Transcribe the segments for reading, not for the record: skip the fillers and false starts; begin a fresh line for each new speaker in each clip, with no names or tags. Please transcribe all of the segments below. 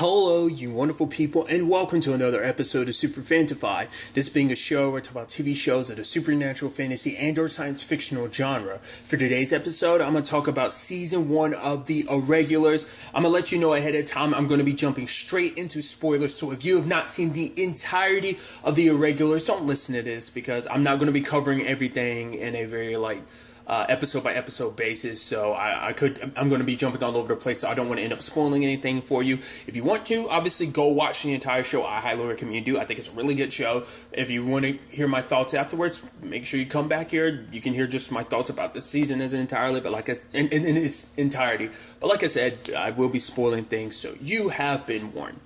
Hello, you wonderful people, and welcome to another episode of Super-Fanta-Fi. This being a show where I talk about TV shows of the supernatural, fantasy, and or science fictional genre. For today's episode, I'm going to talk about Season 1 of The Irregulars. I'm going to let you know ahead of time, I'm going to be jumping straight into spoilers, so if you have not seen the entirety of The Irregulars, don't listen to this, because I'm not going to be covering everything in a very, episode by episode basis, so I'm going to be jumping all over the place, so I don't want to end up spoiling anything for you. If you want to, obviously go watch the entire show. I highly recommend you do. I think it's a really good show. If you want to hear my thoughts afterwards, make sure you come back here. You can hear just my thoughts about the season as entirely, but in its entirety. But like I said, I will be spoiling things, so you have been warned.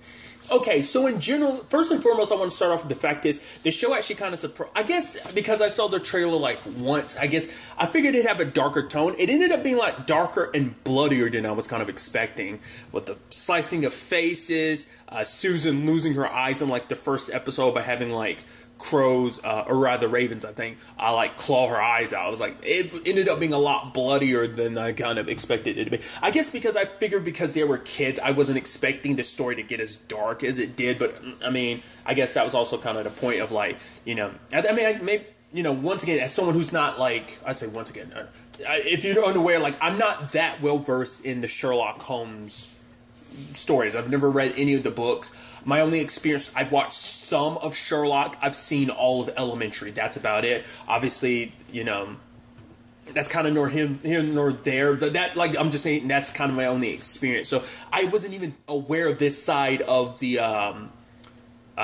Okay, so in general, first and foremost, I want to start off with the fact is, the show actually kind of surprised, I guess, because I saw the trailer, once, I figured it'd have a darker tone. It ended up being, darker and bloodier than I was kind of expecting, with the slicing of faces, Susan losing her eyes in, the first episode by having, crows, or rather ravens, I think, claw her eyes out. I was it ended up being a lot bloodier than I kind of expected it to be. I guess because I figured because they were kids, I wasn't expecting the story to get as dark as it did, but, I guess that was also kind of the point of, once again, as someone who's not, I'd say once again, if you're unaware, I'm not that well-versed in the Sherlock Holmes stories. I've never read any of the books. My only experience, I've watched some of Sherlock. I've seen all of Elementary. That's about it. Obviously, that's kind of nor here nor there. But I'm just saying that's kind of my only experience. So I wasn't even aware of this side of the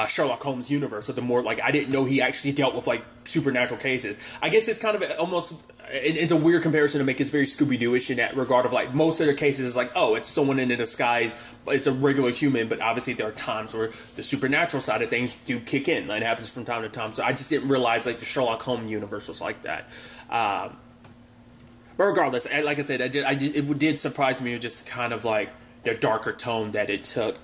Sherlock Holmes universe. So the more, I didn't know he actually dealt with, supernatural cases. I guess it's kind of almost, it's a weird comparison to make. It's very Scooby-Doo-ish in that regard of, most of their cases is it's someone in a disguise, but it's a regular human, but obviously there are times where the supernatural side of things do kick in. It happens from time to time. So I just didn't realize, the Sherlock Holmes universe was like that. But regardless, like I said, it did surprise me with just kind of, the darker tone that it took.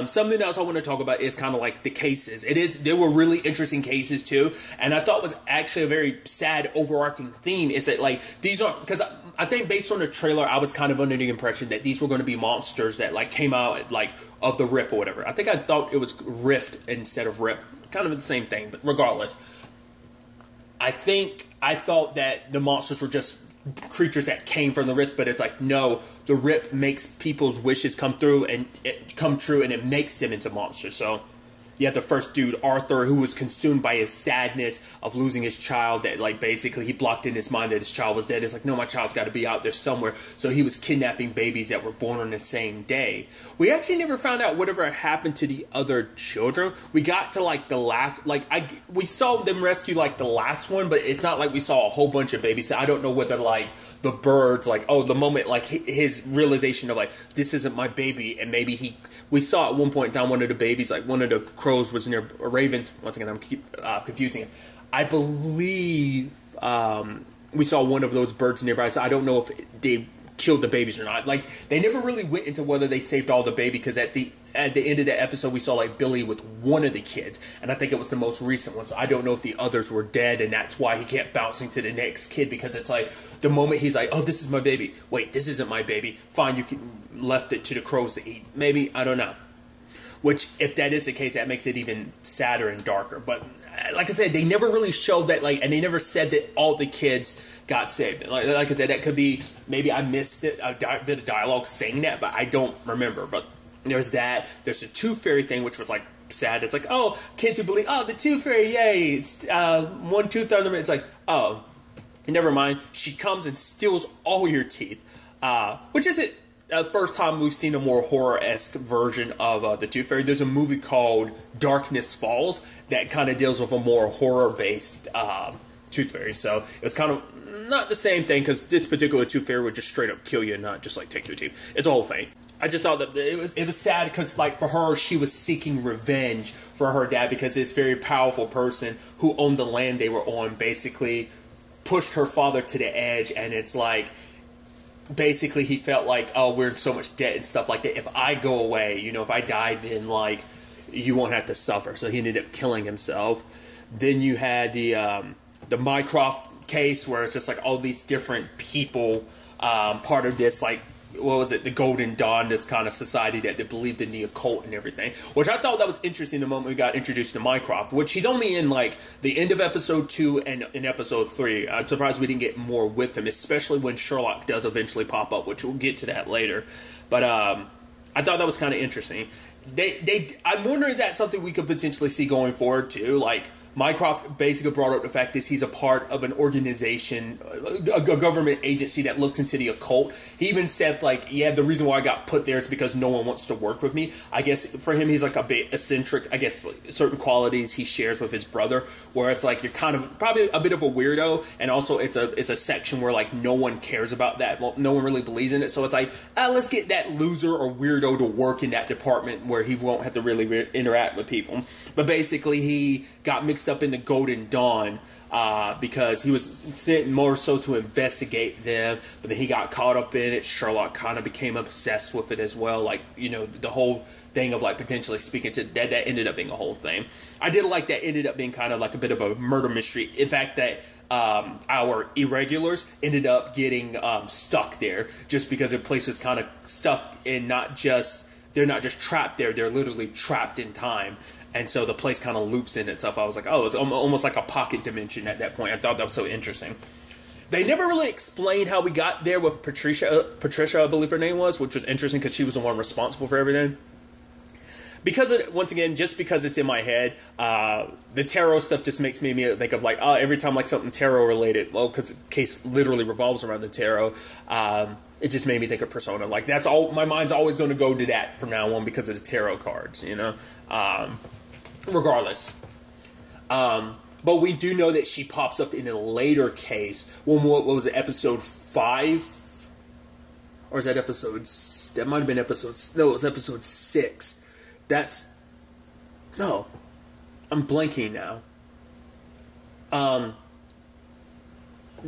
Something else I want to talk about is kind of the cases. There were really interesting cases too, and I thought was actually a very sad overarching theme is that these aren't, because I think based on the trailer I was kind of under the impression that these were going to be monsters that came out of the Rip or whatever. I think I thought it was Rift instead of Rip, kind of the same thing, but regardless, I thought that the monsters were just creatures that came from the Rip, but it's no, the Rip makes people's wishes come true, and it makes them into monsters. So you have the first dude, Arthur, who was consumed by his sadness of losing his child, that basically he blocked in his mind that his child was dead. It's no, my child's got to be out there somewhere. So he was kidnapping babies that were born on the same day. We actually never found out whatever happened to the other children. We got to the last, we saw them rescue the last one, but it's not we saw a whole bunch of babies. So I don't know whether the birds, the moment, his realization of, this isn't my baby, and maybe we saw at one point in time one of the babies, one of the crows was near a raven. Once again, I'm confusing it. I believe we saw one of those birds nearby, so I don't know if they killed the babies or not. They never really went into whether they saved all the baby, because at the end of the episode we saw Billy with one of the kids, and I think it was the most recent one, so I don't know if the others were dead, and that's why he kept bouncing to the next kid, because it's the moment he's oh, this is my baby, wait, this isn't my baby, fine, you left it to the crows to eat, maybe, I don't know. Which, if that is the case, that makes it even sadder and darker. But, like I said, they never really showed that, and they never said that all the kids got saved. Like I said, that could be, maybe I missed it, a bit of dialogue saying that, but I don't remember. But there's that. There's the Tooth Fairy thing, which was, sad. It's oh, kids who believe, oh, the Tooth Fairy, yay, it's one tooth under it. It's oh, never mind. She comes and steals all your teeth, which isn't the first time we've seen a more horror-esque version of the Tooth Fairy. There's a movie called Darkness Falls that kind of deals with a more horror-based Tooth Fairy. So it was kind of not the same thing, because this particular Tooth Fairy would just straight up kill you and not just take your teeth. It's a whole thing. I just thought that it was sad because, for her, she was seeking revenge for her dad, because this very powerful person who owned the land they were on basically pushed her father to the edge, and it's basically he felt oh, we're in so much debt and stuff like that. If I go away, if I die, then you won't have to suffer. So he ended up killing himself. Then you had the Mycroft case, where it's just all these different people, part of this what was it, the Golden Dawn, this kind of society that believed in the occult and everything, which I thought that was interesting the moment we got introduced to Mycroft, which he's only in like the end of episode 2 and in episode 3. I'm surprised we didn't get more with him, especially when Sherlock does eventually pop up, which we'll get to that later. But I thought that was kind of interesting. I'm wondering, is that something we could potentially see going forward too? Like, Mycroft basically brought up the fact that he's a part of an organization, a government agency that looks into the occult. He even said, like, yeah, the reason why I got put there is because no one wants to work with me. I guess for him, he's like a bit eccentric. I guess like, certain qualities he shares with his brother, where it's like you're kind of probably a bit of a weirdo, and also it's a section where like no one cares about that. Well, no one really believes in it, so it's like, let's get that loser or weirdo to work in that department where he won't have to really interact with people. But basically, he got mixed up in the Golden Dawn because he was sent more so to investigate them, but then he got caught up in it. Sherlock kind of became obsessed with it as well, like, you know, the whole thing of like potentially speaking to that ended up being a whole thing. I did like that ended up being kind of like a bit of a murder mystery. In fact, that our Irregulars ended up getting stuck there just because the place was kind of stuck in they're not just trapped there, they're literally trapped in time. And so the place kind of loops in itself. I was like, oh, it's almost like a pocket dimension at that point. I thought that was so interesting. They never really explained how we got there with Patricia, I believe her name was, which was interesting because she was the one responsible for everything. Once again, just because it's in my head, the tarot stuff just makes me think of like, every time like something tarot related, well, because the case literally revolves around the tarot, it just made me think of Persona. Like, that's all, my mind's always going to go to that from now on because of the tarot cards, you know? Regardless. But we do know that she pops up in a later case. What was it, episode 5? Or is that episode... That might have been episode... No, it was episode 6. No. I'm blanking now.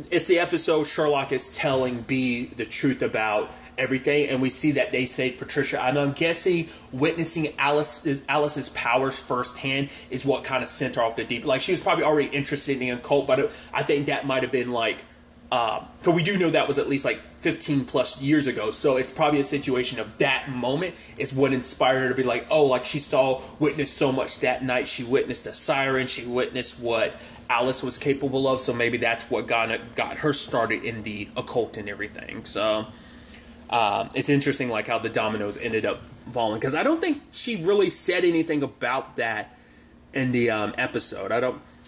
It's the episode Sherlock is telling B the truth about everything, and we see that they say Patricia. I'm guessing witnessing Alice's powers firsthand is what kind of sent her off the deep. Like, she was probably already interested in the occult, but I think that might have been like, because we do know that was at least like 15 plus years ago, so it's probably a situation of that moment is what inspired her to be like, oh, like she witnessed so much that night. She witnessed a siren. She witnessed what Alice was capable of, so maybe that's what got her started in the occult and everything. So it's interesting like how the dominoes ended up falling, because I don't think she really said anything about that in the episode.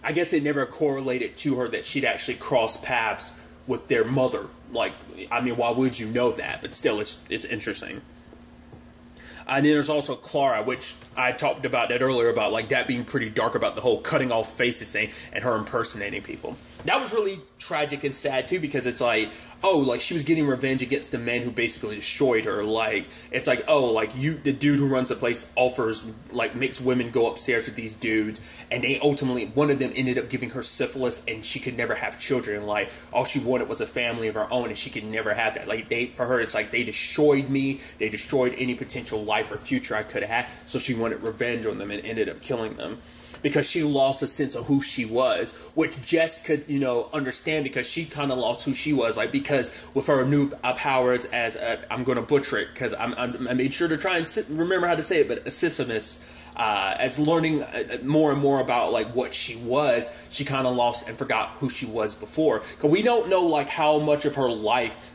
I guess it never correlated to her that she'd actually crossed paths with their mother. Like, I mean, why would you know that? But still, it's interesting. And then there's also Clara, which I talked about that earlier, about like that being pretty dark, about the whole cutting off faces thing and her impersonating people. That was really tragic and sad too, because it's like, oh, like she was getting revenge against the men who basically destroyed her. Like, it's like, oh, like the dude who runs the place makes women go upstairs with these dudes, and they ultimately, one of them ended up giving her syphilis, and she could never have children. Like, all she wanted was a family of her own, and she could never have that. Like, for her, it's like, they destroyed me, they destroyed any potential life or future I could have had, so she wanted revenge on them and ended up killing them. Because she lost a sense of who she was, which Jess could, understand, because she kind of lost who she was. Like, because with her new powers as I'm going to butcher it, because I made sure to try and remember how to say it, but Sisyphus, as learning more and more about like what she was, she kind of lost and forgot who she was before. Because we don't know like how much of her life.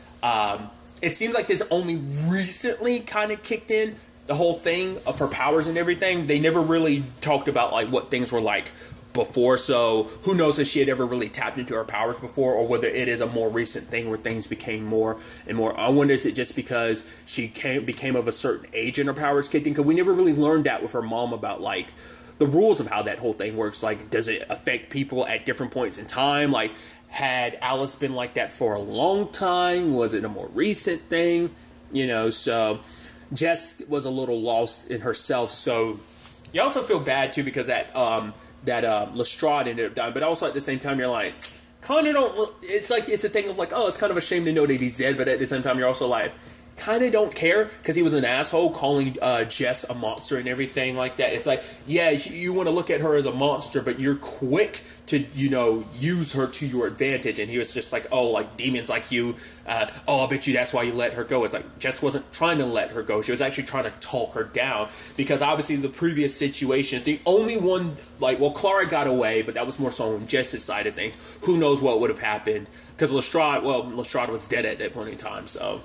It seems like this only recently kind of kicked in. The whole thing of her powers and everything, they never really talked about like what things were like before, so who knows if she had ever really tapped into her powers before, or whether it is a more recent thing where things became more and more. I wonder, is it just because she became of a certain age and her powers kicked in? Because we never really learned that with her mom about like the rules of how that whole thing works. Like, does it affect people at different points in time? Like, had Alice been like that for a long time? Was it a more recent thing? So Jess was a little lost in herself, so you also feel bad too, because that Lestrade ended up dying, but also at the same time you're like, kind of don't. It's like, it's a thing of like, oh, it's kind of a shame to know that he's dead, but at the same time you're also like, kind of don't care because he was an asshole calling Jess a monster and everything like that. It's like, yeah, you want to look at her as a monster, but you're quick to, use her to your advantage. And he was just like, oh, like demons like you. I bet you that's why you let her go. It's like Jess wasn't trying to let her go. She was actually trying to talk her down because obviously the previous situations, the only one, Clara got away, but that was more so on Jess's side of things. Who knows what would have happened because Lestrade was dead at that point in time. So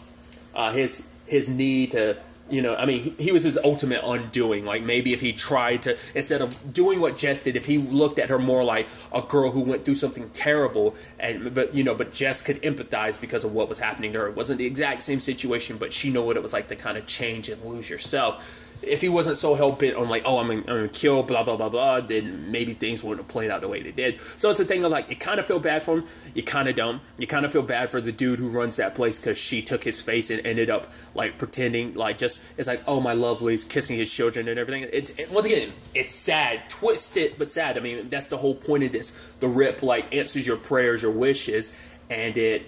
his need to, he was his ultimate undoing. Like maybe if he tried to, instead of doing what Jess did, if he looked at her more like a girl who went through something terrible, but Jess could empathize because of what was happening to her. It wasn't the exact same situation, but she knew what it was like to kind of change and lose yourself. If he wasn't so hell-bent on like, oh, I'm gonna kill, blah, blah, blah, blah, then maybe things wouldn't have played out the way they did. So it's a thing of like, you kind of feel bad for him, you kind of don't. You kind of feel bad for the dude who runs that place because she took his face and ended up like pretending like it's like, oh, my lovely's kissing his children and everything. Once again, it's sad, twisted, but sad. I mean, that's the whole point of this. The rip like answers your prayers, your wishes, and it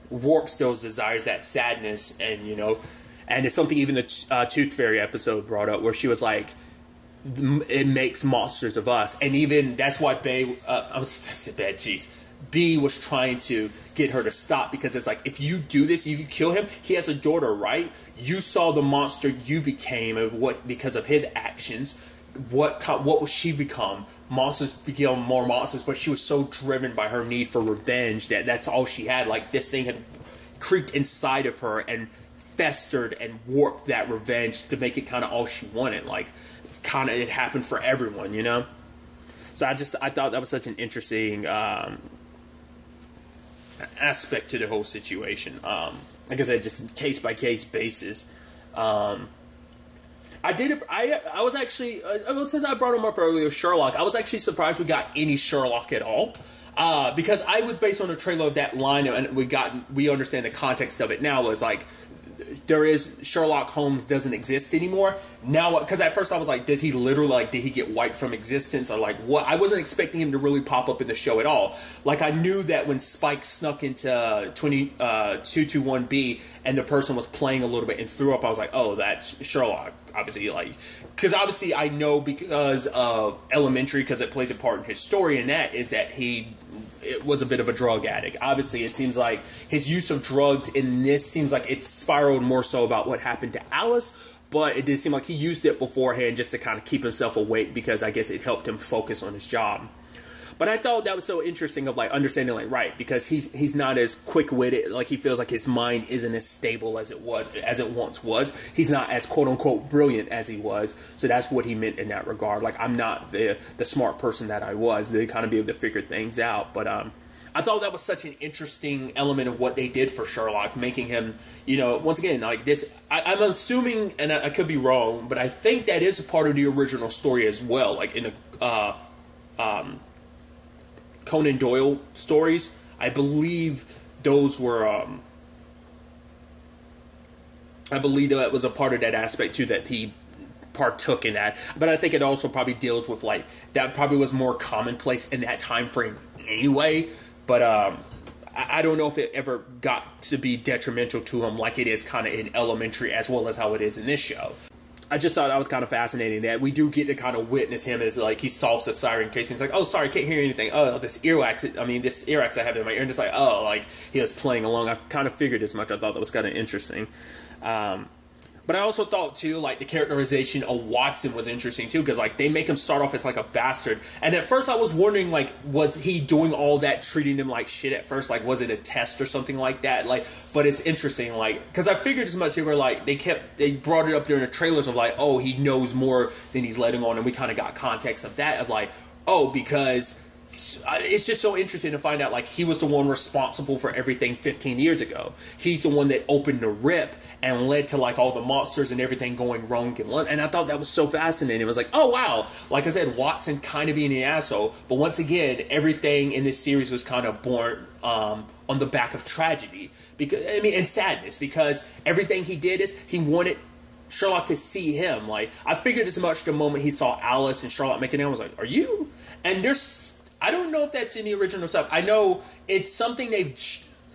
warps those desires, that sadness, and it's something even the Tooth Fairy episode brought up where she was like, it makes monsters of us. And even that's why B was trying to get her to stop because it's like, if you do this, if you kill him, he has a daughter, right? You saw the monster you became because of his actions. What will she become? Monsters become more monsters, but she was so driven by her need for revenge that's all she had. Like this thing had creeped inside of her and festered and warped that revenge to make it kind of all she wanted. Like, kind of, it happened for everyone, So I thought that was such an interesting aspect to the whole situation. Like I said, just case by case basis. I was actually since I brought him up earlier, Sherlock. I was actually surprised we got any Sherlock at all. Because I was based on a trailer of that line, and we understand the context of it now. Was like, there is Sherlock Holmes doesn't exist anymore now, because at first I was like, does he literally did he get wiped from existence or like what? I wasn't expecting him to really pop up in the show at all. Like I knew that when Spike snuck into 221B and the person was playing a little bit and threw up, I was like, oh, that's Sherlock. Obviously, because obviously I know because of Elementary, because it plays a part in his story, and that is that it was a bit of a drug addict. Obviously, it seems like his use of drugs in this seems like it spiraled more so about what happened to Alice, but it did seem like he used it beforehand just to kind of keep himself awake because I guess it helped him focus on his job. But I thought that was so interesting of understanding right, because he's not as quick-witted, he feels like his mind isn't as stable as it once was. He's not as quote-unquote brilliant as he was. So that's what he meant in that regard. I'm not the smart person that I was. They kind of be able to figure things out. But I thought that was such an interesting element of what they did for Sherlock, making him, once again, this. I'm assuming, and I could be wrong, but I think that is a part of the original story as well. In a Conan Doyle stories, I believe those were I believe that was a part of that aspect too, that he partook in that. But I think it also probably deals with that probably was more commonplace in that time frame anyway. But I don't know if it ever got to be detrimental to him like it is kind of in Elementary as well as how it is in this show. I just thought that was kind of fascinating that we do get to kind of witness him as he solves the siren case and he's like, oh, sorry, can't hear anything. Oh, this earwax I have in my ear. And just he was playing along. I kind of figured as much. I thought that was kind of interesting. But I also thought, too, the characterization of Watson was interesting, too, because, they make him start off as, a bastard. And at first I was wondering, was he doing all that, treating them like shit at first? Was it a test or something like that? But it's interesting, because I figured as much. They were, they brought it up during the trailers of, oh, he knows more than he's letting on. And we kind of got context of that, of, because it's just so interesting to find out he was the one responsible for everything 15 years ago. He's the one that opened the rip and led to all the monsters and everything going wrong in London. And I thought that was so fascinating. It was oh wow, like I said, Watson kind of being an asshole, but once again, everything in this series was kind of born on the back of tragedy, and sadness, because everything he did is he wanted Sherlock to see him. I figured as much the moment he saw Alice and Sherlock making out. I was like, are you? And I don't know if that's in the original stuff. I know it's something they've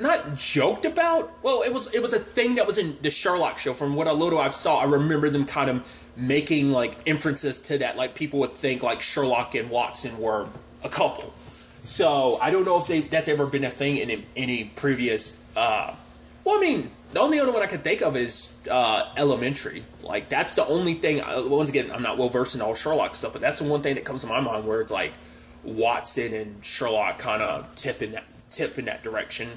not joked about. Well, it was a thing that was in the Sherlock show. From what a little I saw, I remember them kind of making like inferences to that. Like people would think like Sherlock and Watson were a couple. So I don't know if that's ever been a thing in any previous. Well, I mean, the only other one I can think of is Elementary. Like that's the only thing. Once again, I'm not well versed in all Sherlock stuff, but that's the one thing that comes to my mind where it's like Watson and Sherlock kind of tip in that direction.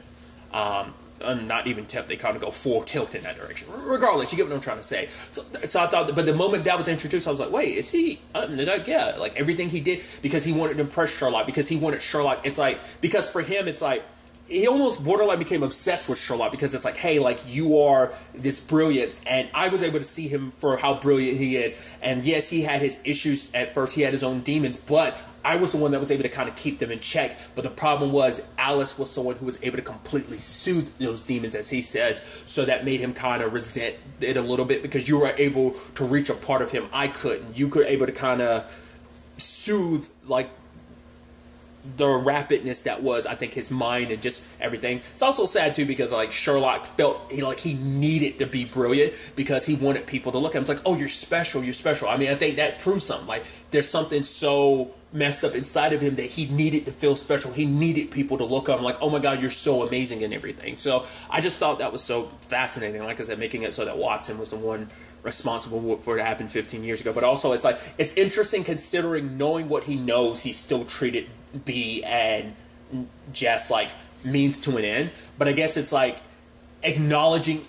Not even tip, they kind of go full tilt in that direction. Regardless, you get what I'm trying to say. So I thought, but the moment that was introduced, I was like, wait, is he? Yeah, like everything he did because he wanted to impress Sherlock, because he wanted Sherlock. It's like, because for him, it's like, he almost borderline became obsessed with Sherlock because it's like, hey, like you are this brilliance, and I was able to see him for how brilliant he is. And yes, he had his issues at first, he had his own demons, but I was the one that was able to kind of keep them in check. But the problem was Alice was someone who was able to completely soothe those demons, as he says. So that made him kind of resent it a little bit because you were able to reach a part of him I couldn't. You could able to kind of soothe like the rapidness that was, I think, his mind and just everything. It's also sad too because like Sherlock felt he needed to be brilliant because he wanted people to look at him. It's like, oh, you're special, you're special. I mean, I think that proves something. Like there's something so messed up inside of him that he needed to feel special. He needed people to look at him like, oh my God, you're so amazing and everything. So I just thought that was so fascinating. Like I said, making it so that Watson was the one responsible for it happened 15 years ago. But also it's like, it's interesting considering knowing what he knows, he still treated B and Jess like means to an end. But I guess it's like acknowledging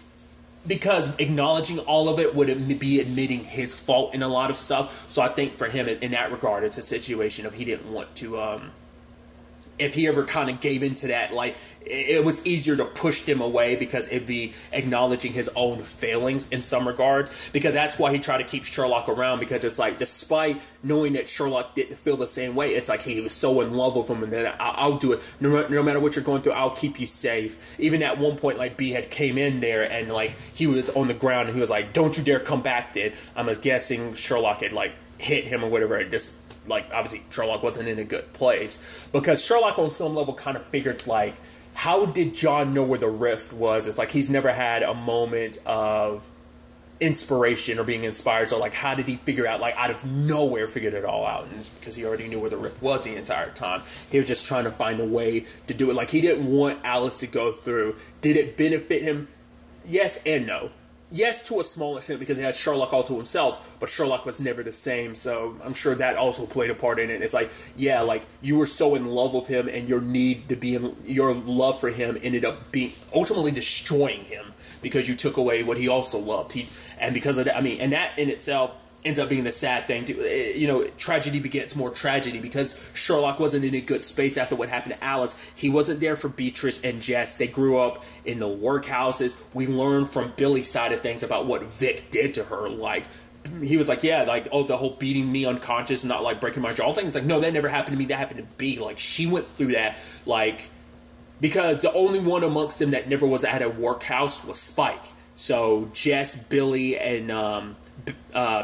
all of it would be admitting his fault in a lot of stuff. So I think for him in that regard, it's a situation of he didn't want to, if he ever kind of gave into that, like it was easier to push them away because it'd be acknowledging his own failings in some regards, because that's why he tried to keep Sherlock around, because it's like, despite knowing that Sherlock didn't feel the same way, it's like he was so in love with him, and then I'll do it no matter what you're going through, I'll keep you safe. Even at one point, like B had came in there and like he was on the ground and he was like, don't you dare come back then. I'm guessing Sherlock had like hit him or whatever. It just like, obviously Sherlock wasn't in a good place, because Sherlock on some level kind of figured like, how did John know where the rift was? It's like he's never had a moment of inspiration or being inspired. So like, how did he figure out, like out of nowhere, figured it all out? And it's because he already knew where the rift was the entire time. He was just trying to find a way to do it. Like he didn't want Alice to go through. Did it benefit him? Yes and no. Yes, to a small extent, because he had Sherlock all to himself, but Sherlock was never the same, so I'm sure that also played a part in it. It's like, yeah, like, you were so in love with him, and your love for him ended up being, ultimately destroying him, because you took away what he also loved. And because of that, I mean, and that in itself ends up being the sad thing, too. You know, tragedy begets more tragedy, because Sherlock wasn't in a good space after what happened to Alice. He wasn't there for Beatrice and Jess. They grew up in the workhouses. We learned from Billy's side of things about what Vic did to her. Like, he was like, yeah, like, oh, the whole beating me unconscious, not like breaking my jaw thing. It's like, no, that never happened to me. That happened to B. Like, she went through that, like, because the only one amongst them that never was at a workhouse was Spike. So Jess, Billy, and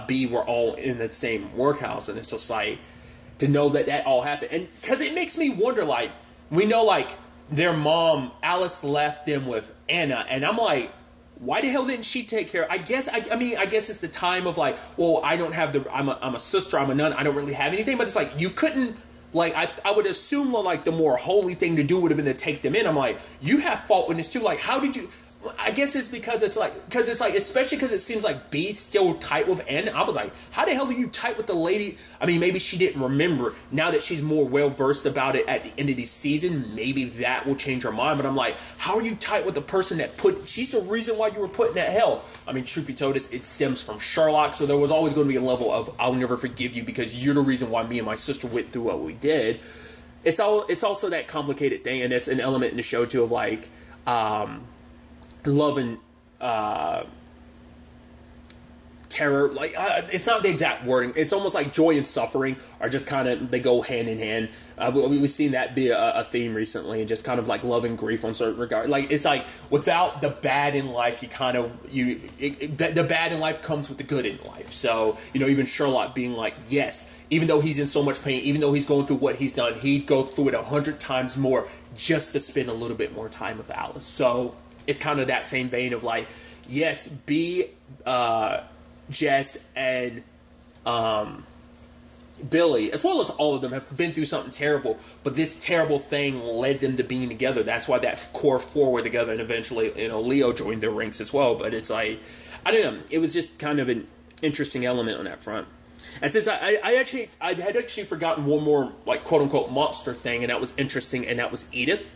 B were all in the same workhouse, and it's just like, to know that all happened. And because it makes me wonder, like, we know like their mom Alice left them with Anna, and I'm like, why the hell didn't she take care? I guess it's the time of like, well, I don't have I'm a sister, I'm a nun, I don't really have anything. But it's like, you couldn't, like, I would assume like the more holy thing to do would have been to take them in. I'm like, you have fault in this too. Like, how did you? I guess it's because it's like, especially because it seems like B's still tight with Anna. I was like, how the hell are you tight with the lady? I mean, maybe she didn't remember. Now that she's more well-versed about it at the end of the season, maybe that will change her mind. But I'm like, how are you tight with the person that she's the reason why you were put in that hell? I mean, truth be told, it stems from Sherlock. So there was always going to be a level of, I'll never forgive you because you're the reason why me and my sister went through what we did. It's also that complicated thing. And it's an element in the show too of like, love and terror, like it's not the exact wording. It's almost like joy and suffering are just kind of, they go hand in hand. We've seen that be a theme recently, and just kind of like love and grief on certain regard. Like it's like without the bad in life, the bad in life comes with the good in life. So you know, even Sherlock being like, yes, even though he's in so much pain, even though he's going through what he's done, he'd go through it 100 times more just to spend a little bit more time with Alice. So it's kind of that same vein of like, yes, B, Jess, and Billy, as well as all of them, have been through something terrible, but this terrible thing led them to being together. That's why that core four were together, and eventually, Leo joined their ranks as well. But it's like, I don't know, it was just kind of an interesting element on that front. And since I had actually forgotten one more, like, quote unquote monster thing, and that was interesting, and that was Edith,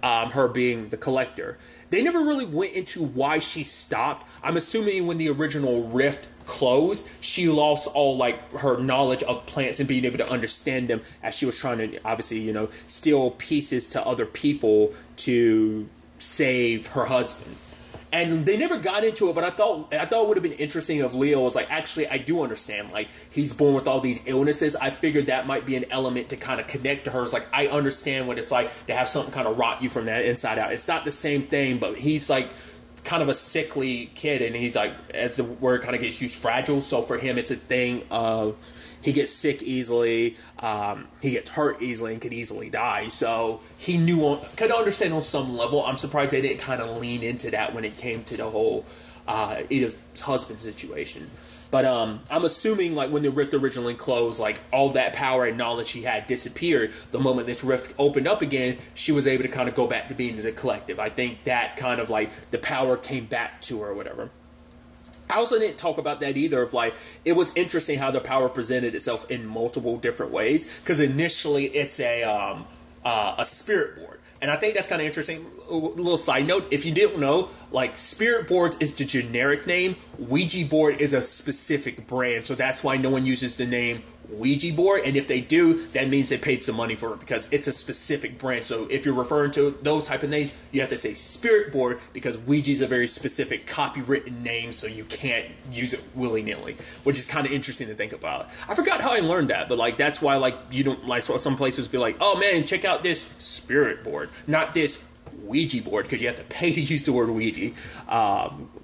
her being the collector. They never really went into why she stopped. I'm assuming when the original rift closed, she lost all, like, her knowledge of plants and being able to understand them as she was trying to, obviously, steal pieces to other people to save her husband. And they never got into it, but I thought it would have been interesting if Leo was like, actually, I do understand. Like, he's born with all these illnesses. I figured that might be an element to kind of connect to her. It's like, I understand what it's like to have something kind of rot you from that inside out. It's not the same thing, but he's like kind of a sickly kid, and he's like, as the word kind of gets used, fragile. So for him, it's a thing of he gets sick easily, he gets hurt easily, and could easily die. So he could understand on some level. I'm surprised they didn't kind of lean into that when it came to the whole Edith's husband situation. But I'm assuming, like, when the rift originally closed, like, all that power and knowledge she had disappeared. The moment this rift opened up again, she was able to kind of go back to being the collective. I think that kind of, like, the power came back to her or whatever. I also didn't talk about that either, of like, it was interesting how the power presented itself in multiple different ways, because initially it's a spirit board. And I think that's kind of interesting. A little side note, if you didn't know, like, spirit boards is the generic name. Ouija board is a specific brand, so that's why no one uses the name Ouija board. And if they do, that means they paid some money for it, because it's a specific brand. So if you're referring to those type of names, you have to say spirit board, because Ouija is a very specific copywritten name, so you can't use it willy-nilly, which is kind of interesting to think about. I forgot how I learned that, but like, that's why, like, you don't, like, some places be like, oh man, check out this spirit board, not this Ouija board, because you have to pay to use the word Ouija.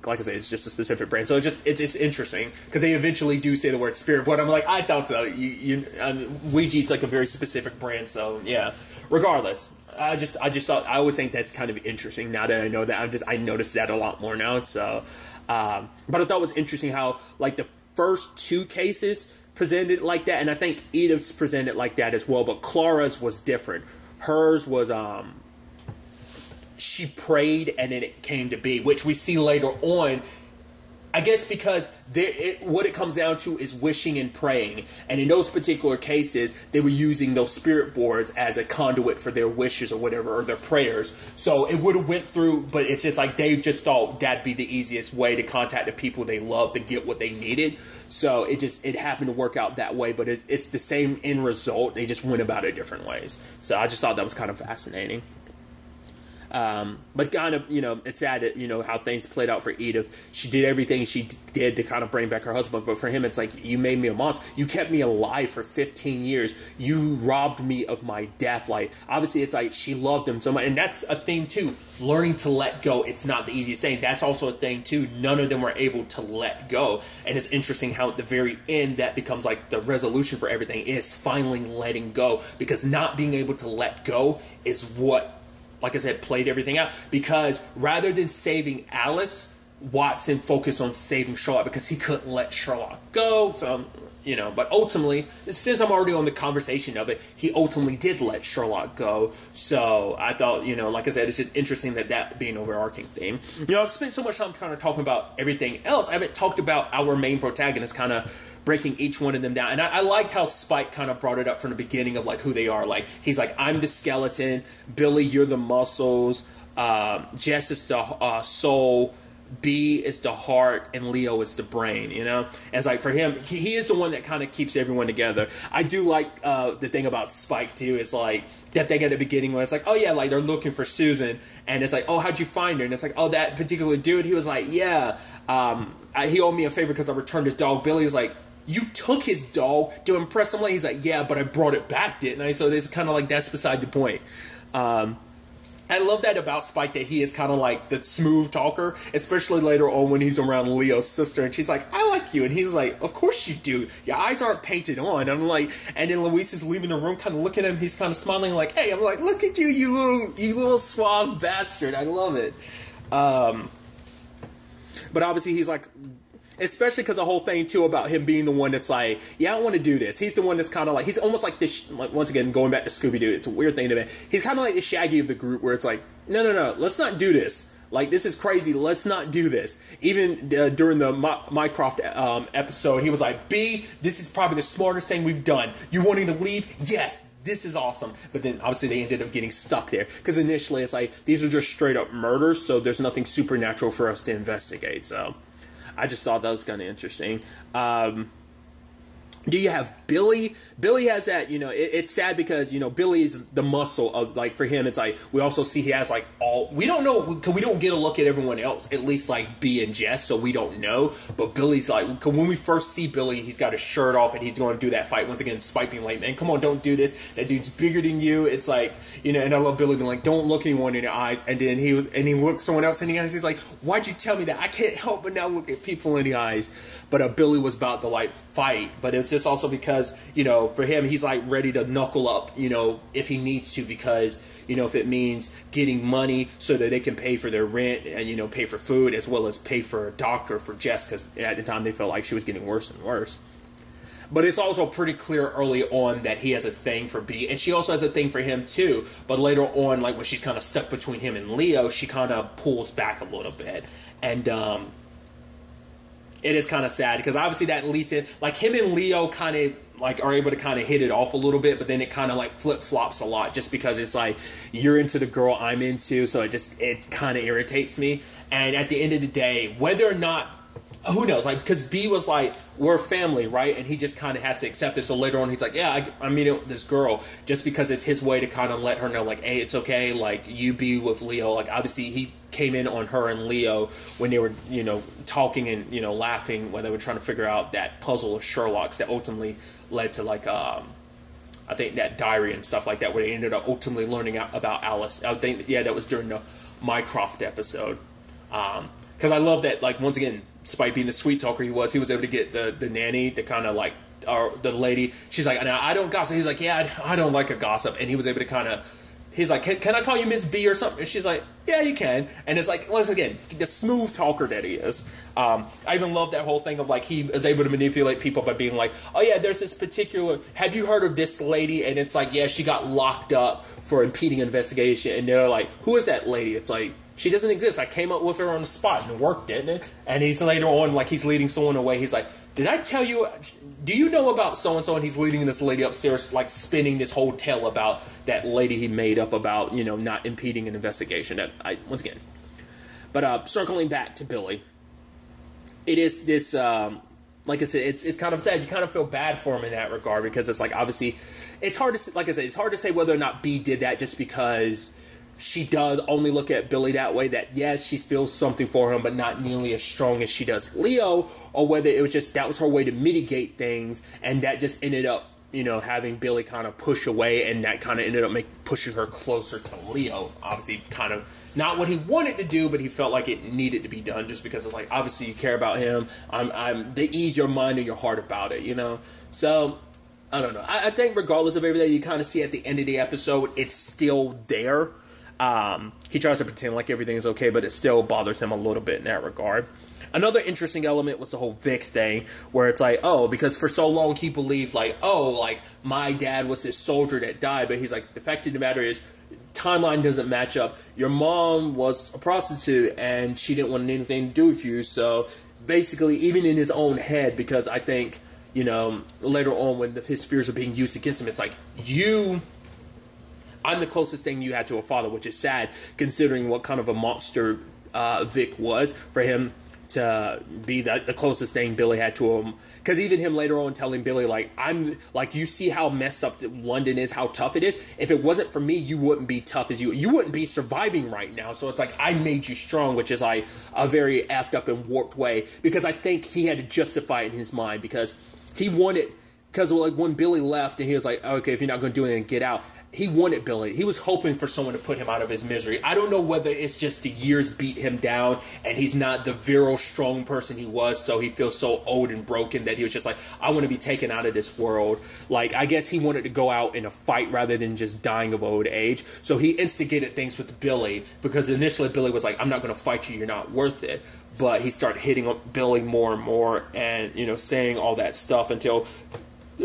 Like I said, it's just a specific brand, so it's interesting, because they eventually do say the word spirit board. I'm like, I thought so. Ouija is like a very specific brand, so yeah. Regardless, I just thought, I always think that's kind of interesting. Now that I know that, I noticed that a lot more now. So, but I thought it was interesting how, like, the first two cases presented like that, and I think Edith's presented like that as well. But Clara's was different. Hers was she prayed and then it came to be, which we see later on, I guess, because what it comes down to is wishing and praying. And in those particular cases, they were using those spirit boards as a conduit for their wishes or whatever, or their prayers. So it would have went through, but it's just like they just thought that'd be the easiest way to contact the people they love to get what they needed. So it happened to work out that way, but it's the same end result. They just went about it different ways. So I just thought that was kind of fascinating. But kind of, it's sad that, how things played out for Edith. She did everything she did to kind of bring back her husband, but for him, it's like, you made me a monster. You kept me alive for 15 years. You robbed me of my death. Like, obviously, it's like she loved him so much, and that's a thing too. Learning to let go, it's not the easiest thing. That's also a thing too. None of them were able to let go, and it's interesting how at the very end that becomes like the resolution for everything is finally letting go, because not being able to let go is what, like I said, played everything out. Because rather than saving Alice, Watson focused on saving Charlotte, because he couldn't let Charlotte go. So, but ultimately, since I'm already on the conversation of it, he ultimately did let Charlotte go. So I thought, like I said, it's just interesting that being an overarching theme. I've spent so much time kind of talking about everything else. I haven't talked about our main protagonist, kind of breaking each one of them down. And I liked how Spike kind of brought it up from the beginning of, like, who they are. Like, he's like, I'm the skeleton, Billy, you're the muscles, Jess is the soul, B is the heart, and Leo is the brain, And it's like, for him, he is the one that kind of keeps everyone together. I do like the thing about Spike, too. It's like, that thing at the beginning where it's like, oh yeah, like, they're looking for Susan, and it's like, oh, how'd you find her? And it's like, oh, that particular dude, he was like, yeah, he owed me a favor because I returned his dog. Billy was like, you took his dog to impress someone? He's like, yeah, but I brought it back, didn't I? So it's kind of like, that's beside the point. I love that about Spike, that he is kind of like the smooth talker, especially later on when he's around Leo's sister and she's like, I like you. And he's like, of course you do. Your eyes aren't painted on. And I'm like, and then Luis is leaving the room kind of looking at him. He's kind of smiling like, hey, I'm like, look at you, you little suave bastard. I love it. But obviously he's like, especially because the whole thing, too, about him being the one that's like, yeah, I don't want to do this. He's the one that's kind of like, he's almost like this, like, once again, going back to Scooby-Doo, it's a weird thing to me. He's kind of like the Shaggy of the group where it's like, no, let's not do this. Like, this is crazy. Let's not do this. Even during the Mycroft episode, he was like, B, this is probably the smartest thing we've done. You wanting to leave? Yes. This is awesome. But then, obviously, they ended up getting stuck there. Because initially, it's like, these are just straight-up murders, so there's nothing supernatural for us to investigate, so I just thought that was kind of interesting. Do you have Billy? Billy has that, it's sad because, Billy is the muscle of, like, for him, it's like, we also see he has, like, we don't know, because we don't get a look at everyone else, at least, like, B and Jess, so we don't know, but Billy's, like, when we first see Billy, he's got his shirt off, and he's going to do that fight, once again, Spike being like, man, come on, don't do this, that dude's bigger than you, it's like, and I love Billy being like, don't look anyone in the eyes, and then he looks someone else in the eyes, he's like, why'd you tell me that? I can't help but now look at people in the eyes, but Billy was about to, like, fight, but it's just also because, for him, he's like ready to knuckle up, if he needs to, because, if it means getting money so that they can pay for their rent and, pay for food as well as pay for a doctor for Jess, because at the time they felt like she was getting worse and worse. But it's also pretty clear early on that he has a thing for B, and she also has a thing for him too, but later on, like when she's kind of stuck between him and Leo, she kind of pulls back a little bit, and, it is kind of sad because obviously that leads in, like, him and Leo kind of like are able to kind of hit it off a little bit, but then it kind of like flip flops a lot just because it's like you're into the girl I'm into, so it kind of irritates me. And at the end of the day, whether or not, who knows, like, because B was like, we're family, right? And he just kind of has to accept it. So later on, he's like, yeah, I mean, this girl, just because it's his way to kind of let her know, like, hey, it's okay, like, you be with Leo. Like, obviously, he came in on her and Leo when they were, talking and, laughing when they were trying to figure out that puzzle of Sherlock's that ultimately led to, like, I think that diary and stuff like that, where they ended up ultimately learning about Alice. I think, yeah, that was during the Mycroft episode. Because I love that, like, once again, Spike being the sweet talker he was able to get the nanny to kind of like, or the lady, she's like, now I don't gossip. He's like, yeah, I don't like a gossip. And he was able to kind of, he's like, can I call you Miss B or something? And she's like, yeah, you can. And it's like, once again, the smooth talker that he is. I even love that whole thing of like, he is able to manipulate people by being like, oh yeah, there's this particular, have you heard of this lady? And it's like, yeah, she got locked up for impeding an investigation. And they're like, who is that lady? It's like, she doesn't exist. I came up with her on the spot and it worked, didn't it? And he's later on, like, he's leading someone away. He's like, did I tell you, do you know about so-and-so? And he's leading this lady upstairs, like, spinning this whole tale about that lady he made up about, not impeding an investigation. Once again. But circling back to Billy, it is this, like I said, it's kind of sad. You kind of feel bad for him in that regard because it's like, obviously, it's hard to, like I said, it's hard to say whether or not B did that just because she does only look at Billy that way, that yes, she feels something for him, but not nearly as strong as she does Leo, or whether it was just that was her way to mitigate things, and that just ended up, having Billy kind of push away, and that kind of ended up pushing her closer to Leo. Obviously, kind of not what he wanted to do, but he felt like it needed to be done just because it's like, obviously you care about him. I'm to ease your mind and your heart about it, So, I don't know. I think regardless of everything you kind of see at the end of the episode, it's still there. He tries to pretend like everything is okay, but it still bothers him a little bit in that regard. Another interesting element was the whole Vic thing, where it's like, oh, because for so long he believed, like, oh, like, my dad was this soldier that died, but he's like, the fact of the matter is, timeline doesn't match up. Your mom was a prostitute, and she didn't want anything to do with you, so basically, even in his own head, because I think, later on when his fears are being used against him, it's like, I'm the closest thing you had to a father, which is sad, considering what kind of a monster Vic was, for him to be the closest thing Billy had to him. Because even him later on telling Billy, like, you see how messed up London is, how tough it is. If it wasn't for me, you wouldn't be tough as you wouldn't be surviving right now. So it's like, I made you strong, which is like a very effed up and warped way. Because I think he had to justify it in his mind, because he wanted... Because, like, when Billy left and he was like, okay, if you're not going to do anything, get out. he wanted Billy. He was hoping for someone to put him out of his misery. I don't know whether it's just the years beat him down and he's not the virile, strong person he was, so he feels so old and broken that he was just like, I want to be taken out of this world. Like, I guess he wanted to go out in a fight rather than just dying of old age. So he instigated things with Billy, because initially Billy was like, I'm not going to fight you, you're not worth it. But he started hitting up Billy more and more and, you know, saying all that stuff until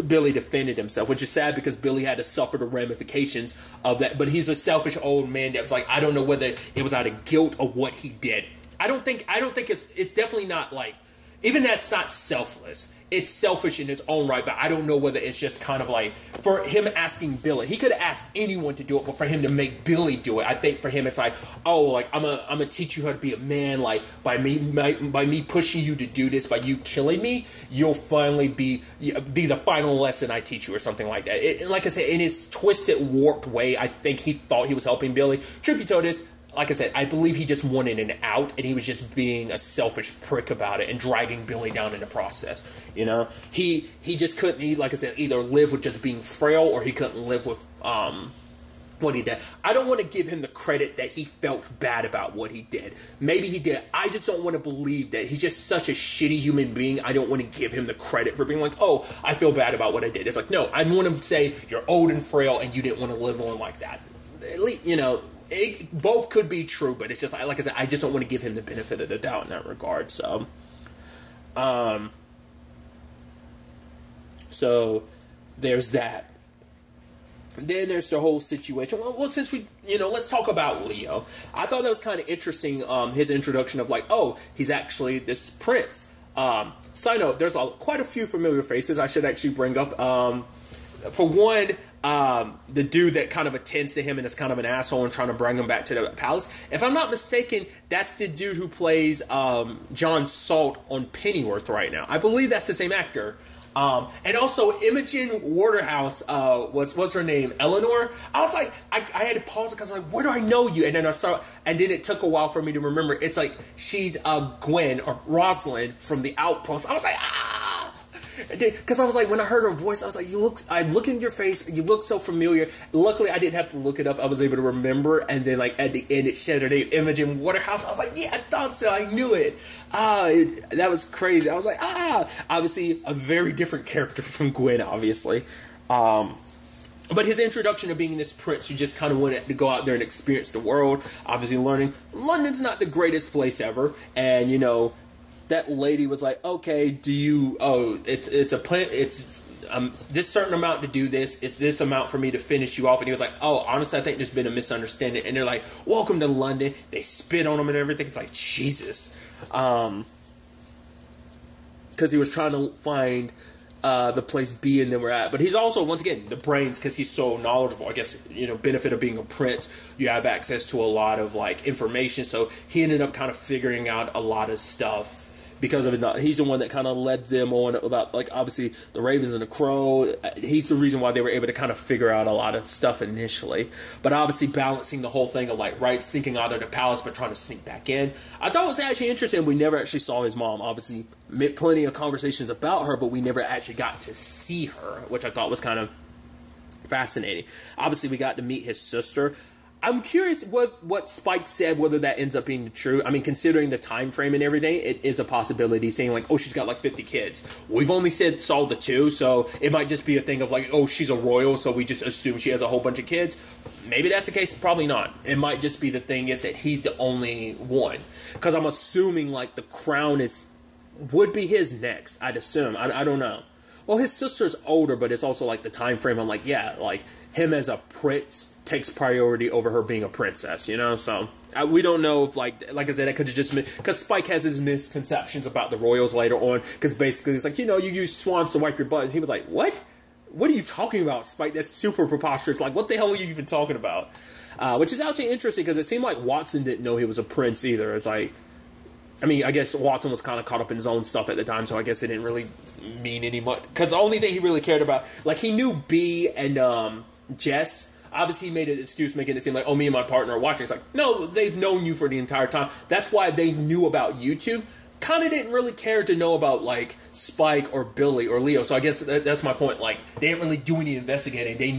Billy defended himself, which is sad because Billy had to suffer the ramifications of that. But he's a selfish old man that was like, I don't know whether it was out of guilt or what he did. I don't think it's definitely not like, even that's not selfless. It's selfish in its own right, but I don't know whether it's just kind of like, for him asking Billy, he could have asked anyone to do it, but for him to make Billy do it, I think for him it's like, oh, like I'm gonna teach you how to be a man, like by me pushing you to do this, by you killing me, you'll finally be the final lesson I teach you, or something like that. Like I said, in his twisted, warped way, I think he thought he was helping Billy. Truth be told is, like I said, I believe he just wanted an out, and he was just being a selfish prick about it and dragging Billy down in the process. You know, he just couldn't. He, like I said, either live with just being frail, or he couldn't live with what he did. I don't want to give him the credit that he felt bad about what he did. Maybe he did. I just don't want to believe that he's just such a shitty human being. I don't want to give him the credit for being like, oh, I feel bad about what I did. It's like, no, I want to say you're old and frail, and you didn't want to live on like that. At least, you know. Both could be true, but it's just, like I said, I just don't want to give him the benefit of the doubt in that regard. So, so there's that. Then there's the whole situation. Well, since we, let's talk about Leo. I thought that was kind of interesting. His introduction of like, oh, he's actually this prince. Side note, there's quite a few familiar faces I should actually bring up. For one, the dude that kind of attends to him and is kind of an asshole and trying to bring him back to the palace. If I'm not mistaken, that's the dude who plays John Salt on Pennyworth right now. I believe that's the same actor. And also Imogen Waterhouse, what's her name? Eleanor? I was like, I had to pause because I was like, where do I know you? And then and then it took a while for me to remember. It's like, she's Gwen or Rosalind from The Outpost. I was like, because I was like, when I heard her voice, I was like, I look in your face, you look so familiar. Luckily, I didn't have to look it up. I was able to remember. And then, like, at the end, it said her name, Imogen Waterhouse. I was like, yeah, I thought so. I knew it. That was crazy. I was like, obviously, a very different character from Gwen, obviously. But his introduction of being this prince who just kind of wanted to go out there and experience the world, obviously learning London's not the greatest place ever. And, that lady was like, okay, it's a plan, it's this certain amount to do this, it's this amount for me to finish you off. And he was like, oh, honestly, I think there's been a misunderstanding. And they're like, welcome to London. They spit on him and everything. It's like, Jesus. Because he was trying to find the place B and then we're at. But he's also, once again, the brains, because he's so knowledgeable. I guess, benefit of being a prince, you have access to a lot of, like, information. So he ended up kind of figuring out a lot of stuff because of it. He's the one that kind of led them on about, like, obviously the Ravens and the Crow. He's the reason why they were able to kind of figure out a lot of stuff initially. But obviously balancing the whole thing of, like, right, sneaking out of the palace but trying to sneak back in. I thought it was actually interesting. We never actually saw his mom. Obviously, plenty of conversations about her, but we never actually got to see her, which I thought was kind of fascinating. Obviously, we got to meet his sister. I'm curious what Spike said, whether that ends up being true. I mean, considering the time frame and everything, it is a possibility, saying like, oh, she's got like 50 kids. We've only saw the 2, so it might just be a thing of like, oh, she's a royal, so we just assume she has a whole bunch of kids. Maybe that's the case, probably not. It might just be the thing is that he's the only one. Because I'm assuming like the crown would be his next, I'd assume. I don't know. Well, his sister's older, but it's also like the time frame. I'm like, yeah, like him as a prince takes priority over her being a princess, So we don't know if, like I said, that could have just been because Spike has his misconceptions about the royals later on. Because basically, it's like you use swans to wipe your butt. And he was like, what? What are you talking about, Spike? That's super preposterous. Like, what the hell are you even talking about? Which is actually interesting because it seemed like Watson didn't know he was a prince either. It's like, I mean, I guess Watson was kind of caught up in his own stuff at the time, so I guess it didn't really mean any much. Because the only thing he really cared about, like, he knew B and Jess. Obviously, he made an excuse making it seem like, oh, me and my partner are watching. It's like, no, they've known you for the entire time. That's why they knew about YouTube. kind of didn't really care to know about, like, Spike or Billy or Leo. So I guess that's my point. Like, they didn't really do any investigating. They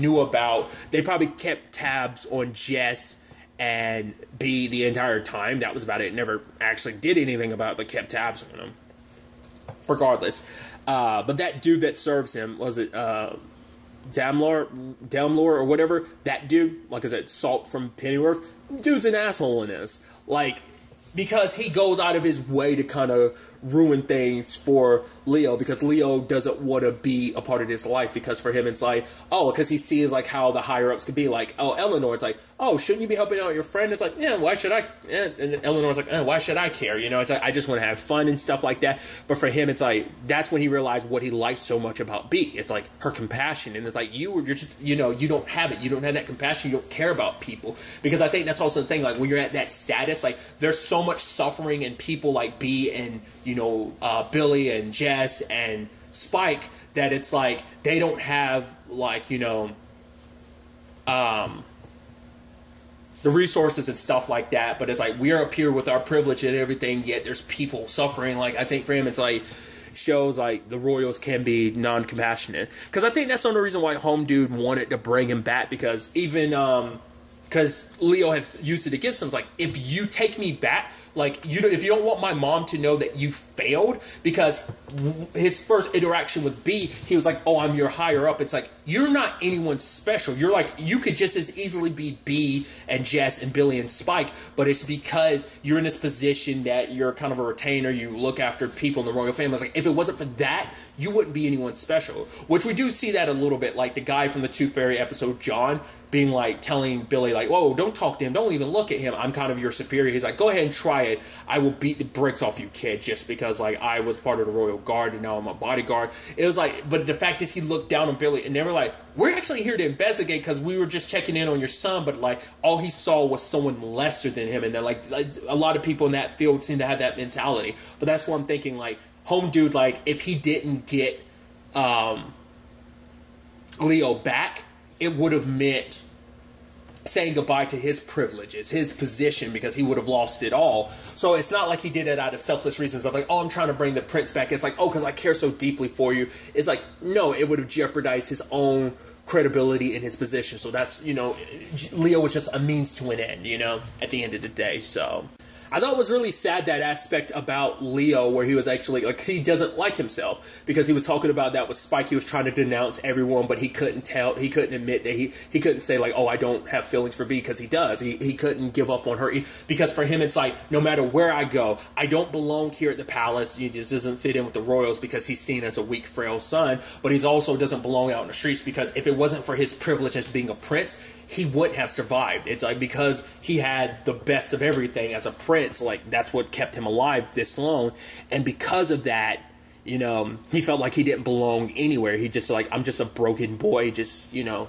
probably kept tabs on Jess and B the entire time. That was about it. Never actually did anything about it, but kept tabs on them. Regardless. But that dude that serves him, was it Damlor or whatever? That dude, like I said, Salt from Pennyworth, dude's an asshole in this. Like, because he goes out of his way to kind of ruin things for Leo, because Leo doesn't want to be a part of this life, because for him it's like, oh, because he sees like how the higher ups could be, like, oh, Eleanor, it's like, oh, shouldn't you be helping out your friend? It's like, yeah, why should I? Yeah. And Eleanor's like, why should I care? You know, it's like, I just want to have fun and stuff like that. But for him, it's like, that's when he realized what he liked so much about B. It's like her compassion, and it's like, you're just, you know, you don't have it. You don't have that compassion. You don't care about people, because I think that's also the thing. Like, when you're at that status, like, there's so much suffering in people like B and, you know, Billy and Jess and Spike, that it's like they don't have, like, you know, the resources and stuff like that. But it's like, we're up here with our privilege and everything, yet there's people suffering. Like, I think for him, it's like, shows like the Royals can be non-compassionate, because I think that's another reason why Home Dude wanted to bring him back, because even because Leo had used it against him. It's like, if you take me back, like, if you don't want my mom to know that you failed, because his first interaction with B, he was like, oh, I'm your higher up. It's like, you're not anyone special. You're like, you could just as easily be B and Jess and Billy and Spike, but it's because you're in this position that you're kind of a retainer. You look after people in the royal family. It's like, if it wasn't for that, you wouldn't be anyone special. Which we do see that a little bit, like the guy from the Tooth Fairy episode, John, being like, telling Billy, like, whoa, don't talk to him. Don't even look at him. I'm kind of your superior. He's like, go ahead and try it. I will beat the bricks off you, kid, just because, like, I was part of the royal guard and now I'm a bodyguard. It was like, but the fact is, he looked down on Billy and they were like, we're actually here to investigate because we were just checking in on your son, but, like, all he saw was someone lesser than him. And then, like a lot of people in that field seem to have that mentality. But that's what I'm thinking, like, Home Dude, like, if he didn't get Leo back, it would have meant saying goodbye to his privileges, his position, because he would have lost it all. So it's not like he did it out of selfless reasons of like, oh, I'm trying to bring the prince back. It's like, oh, because I care so deeply for you. It's like, no, it would have jeopardized his own credibility in his position. So that's, you know, Leo was just a means to an end, you know, at the end of the day. So I thought it was really sad, that aspect about Leo, where he was actually, like, he doesn't like himself, because he was talking about that with Spike. He was trying to denounce everyone, but he couldn't admit that he couldn't say, like, oh, I don't have feelings for B, because he does. He couldn't give up on her, because for him, it's like, no matter where I go, I don't belong here at the palace. He just doesn't fit in with the royals, because he's seen as a weak, frail son, but he also doesn't belong out in the streets, because if it wasn't for his privilege as being a prince, he wouldn't have survived. It's like, because he had the best of everything as a prince, like, that's what kept him alive this long. And because of that, you know, he felt like he didn't belong anywhere. He just, like, I'm just a broken boy, just, you know.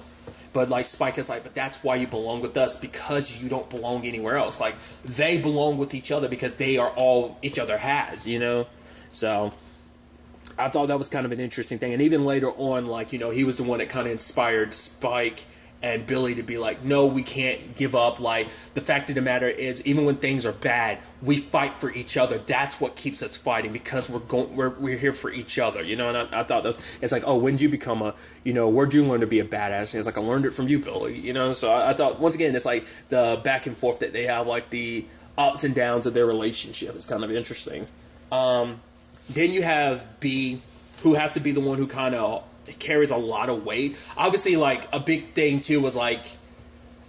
But, like, Spike is like, but that's why you belong with us, because you don't belong anywhere else. Like, they belong with each other because they are all each other has, you know. So I thought that was kind of an interesting thing. And even later on, like, you know, he was the one that kind of inspired Spike and Billy to be like, no, we can't give up. Like, the fact of the matter is, even when things are bad, we fight for each other. That's what keeps us fighting, because we're here for each other, you know. And I thought that was, it's like, oh, when did you become a, you know, where'd you learn to be a badass? And it's like, I learned it from you, Billy, you know. So I thought, once again, it's like the back and forth that they have, like the ups and downs of their relationship is kind of interesting. Then you have B, who has to be the one who kind of carries a lot of weight. Obviously, like, a big thing too was, like,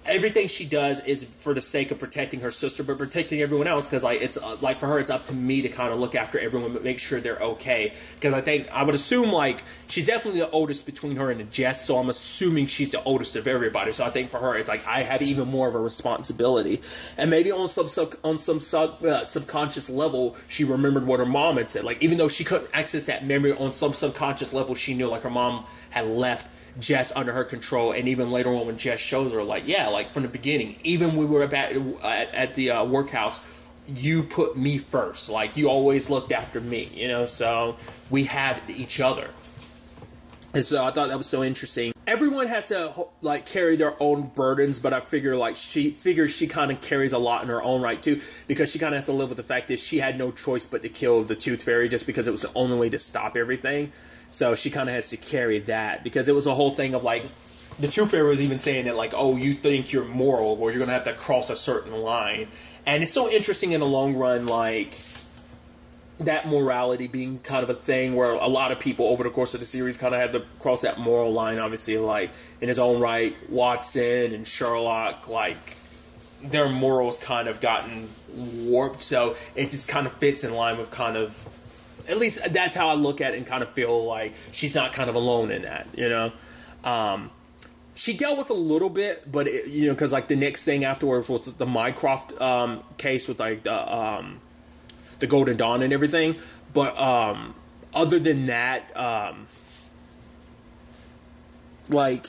everything she does is for the sake of protecting her sister, but protecting everyone else, because, like, it's like, for her, it's up to me to kind of look after everyone, but make sure they're okay. Because I would assume, like, she's definitely the oldest between her and Jess, so I'm assuming she's the oldest of everybody. So I think for her, it's like, I have even more of a responsibility. And maybe on some subconscious level, she remembered what her mom had said. Like, even though she couldn't access that memory, on some subconscious level, she knew, like, her mom had left Jess under her control. And even later on, when Jess shows her, like, yeah, like, from the beginning, even when we were at the workhouse, you put me first. Like, you always looked after me, you know. So we had each other. And so I thought that was so interesting. everyone has to like carry their own burdens, but I figure like she kind of carries a lot in her own right too, because she kind of has to live with the fact that she had no choice but to kill the Tooth Fairy just because it was the only way to stop everything. So she kind of has to carry that, because it was a whole thing of like the Tooth Fairy was even saying that like, oh, you think you're moral, well, you're gonna have to cross a certain line. And it's so interesting in the long run, like that morality being kind of a thing where a lot of people over the course of the series kind of had to cross that moral line. Obviously, like in his own right, Watson and Sherlock, like their morals kind of gotten warped. So it just kind of fits in line with kind of, at least that's how I look at it and kind of feel like she's not kind of alone in that, you know? She dealt with a little bit, but it, you know, because like the next thing afterwards was the Mycroft case with like the Golden Dawn and everything. But other than that, like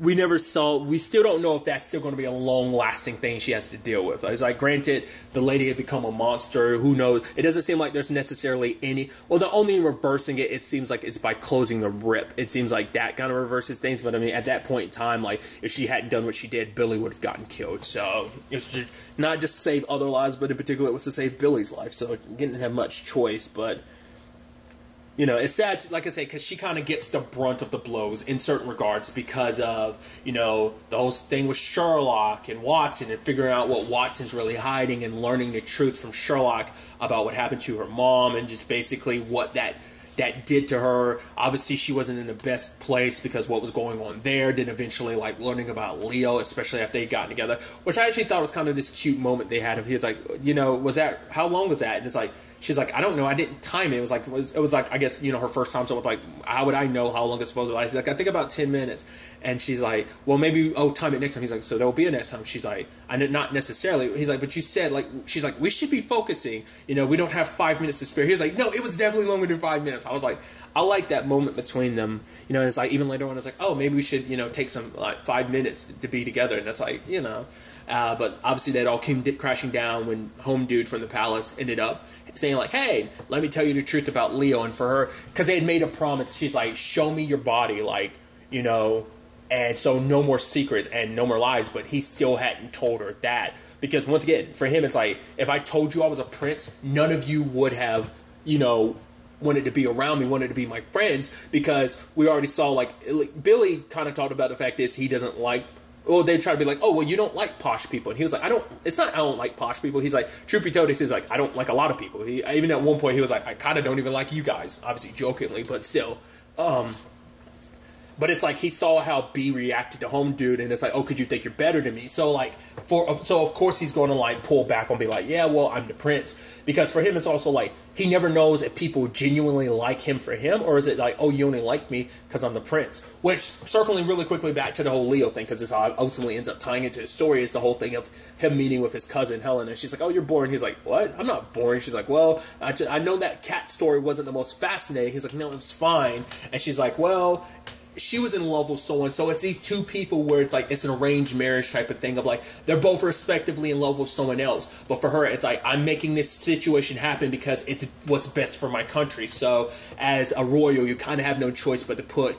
we still don't know if that's still going to be a long-lasting thing she has to deal with. It's like, granted, the lady had become a monster. Who knows? It doesn't seem like there's necessarily any... Well, the only reversing it, it seems like it's by closing the rip. It seems like that kind of reverses things. But, I mean, at that point in time, like, if she hadn't done what she did, Billy would have gotten killed. So, it's just not just to save other lives, but in particular, it was to save Billy's life. So, it didn't have much choice, but... You know, it's sad, like I say, because she kind of gets the brunt of the blows in certain regards because of, you know, the whole thing with Sherlock and Watson and figuring out what Watson's really hiding and learning the truth from Sherlock about what happened to her mom and just basically what that did to her. Obviously, she wasn't in the best place because what was going on there. Then eventually, like, learning about Leo, especially after they got together, which I actually thought was kind of this cute moment they had of his, like, you know, how long was that? And it's like, she's like, I don't know. I didn't time it. It was like, I guess, you know, her first time. So it's like, how would I know how long it's supposed to be? She's like, I think about 10 minutes. And she's like, well, maybe, time it next time. He's like, so there'll be a next time. She's like, not necessarily. He's like, but you said, like, she's like, we should be focusing. You know, we don't have 5 minutes to spare. He's like, no, it was definitely longer than 5 minutes. I was like, I like that moment between them. You know, it's like, even later on, it's like, oh, maybe we should, you know, take some, like, 5 minutes to be together. And it's like, you know. But obviously that all came crashing down when Home Dude from the palace ended up saying like, hey, let me tell you the truth about Leo. And for her, because they had made a promise, she's like, show me your body, like, you know, and so no more secrets and no more lies. But he still hadn't told her that, because once again, for him, it's like, if I told you I was a prince, none of you would have, you know, wanted to be around me, wanted to be my friends, because we already saw, like Billy kind of talked about the fact is he doesn't like, well, they try to be like, oh, well, you don't like posh people. And he was like, I don't like posh people. He's like, truth be told, he's like, I don't like a lot of people. Even at one point, he was like, I kind of don't even like you guys. Obviously, jokingly, but still. But it's like, he saw how B reacted to Home Dude, and it's like, oh, could you think you're better than me? So, like, so of course he's going to, like, pull back and be like, yeah, well, I'm the prince. Because for him, it's also like, he never knows if people genuinely like him for him, or is it like, oh, you only like me because I'm the prince? Which, circling really quickly back to the whole Leo thing, because this is how it ultimately ends up tying into his story, is the whole thing of him meeting with his cousin, Helen, and she's like, oh, you're boring. He's like, what? I'm not boring. She's like, well, I know that cat story wasn't the most fascinating. He's like, no, it was fine. And she's like, well, she was in love with someone. So it's these two people where it's like, it's an arranged marriage type of thing of like, they're both respectively in love with someone else. But for her, it's like, I'm making this situation happen because it's what's best for my country. So as a royal, you kind of have no choice but to put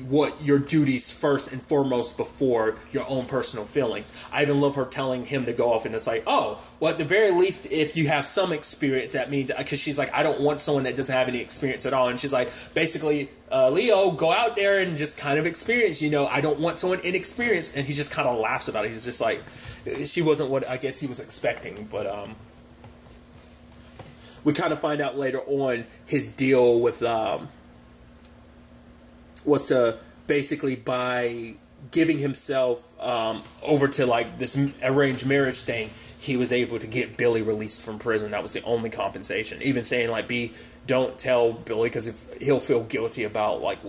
what your duties first and foremost before your own personal feelings. I even love her telling him to go off, and it's like, oh, well, at the very least, if you have some experience, that means, because she's like, I don't want someone that doesn't have any experience at all. And she's like, basically, Leo, go out there and just kind of experience, you know, I don't want someone inexperienced. And he just kind of laughs about it. He's just like, she wasn't what I guess he was expecting. But we kind of find out later on his deal with was to basically, by giving himself over to like this arranged marriage thing, he was able to get Billy released from prison. That was the only compensation. Even saying like, don't tell Billy, because he'll feel guilty about like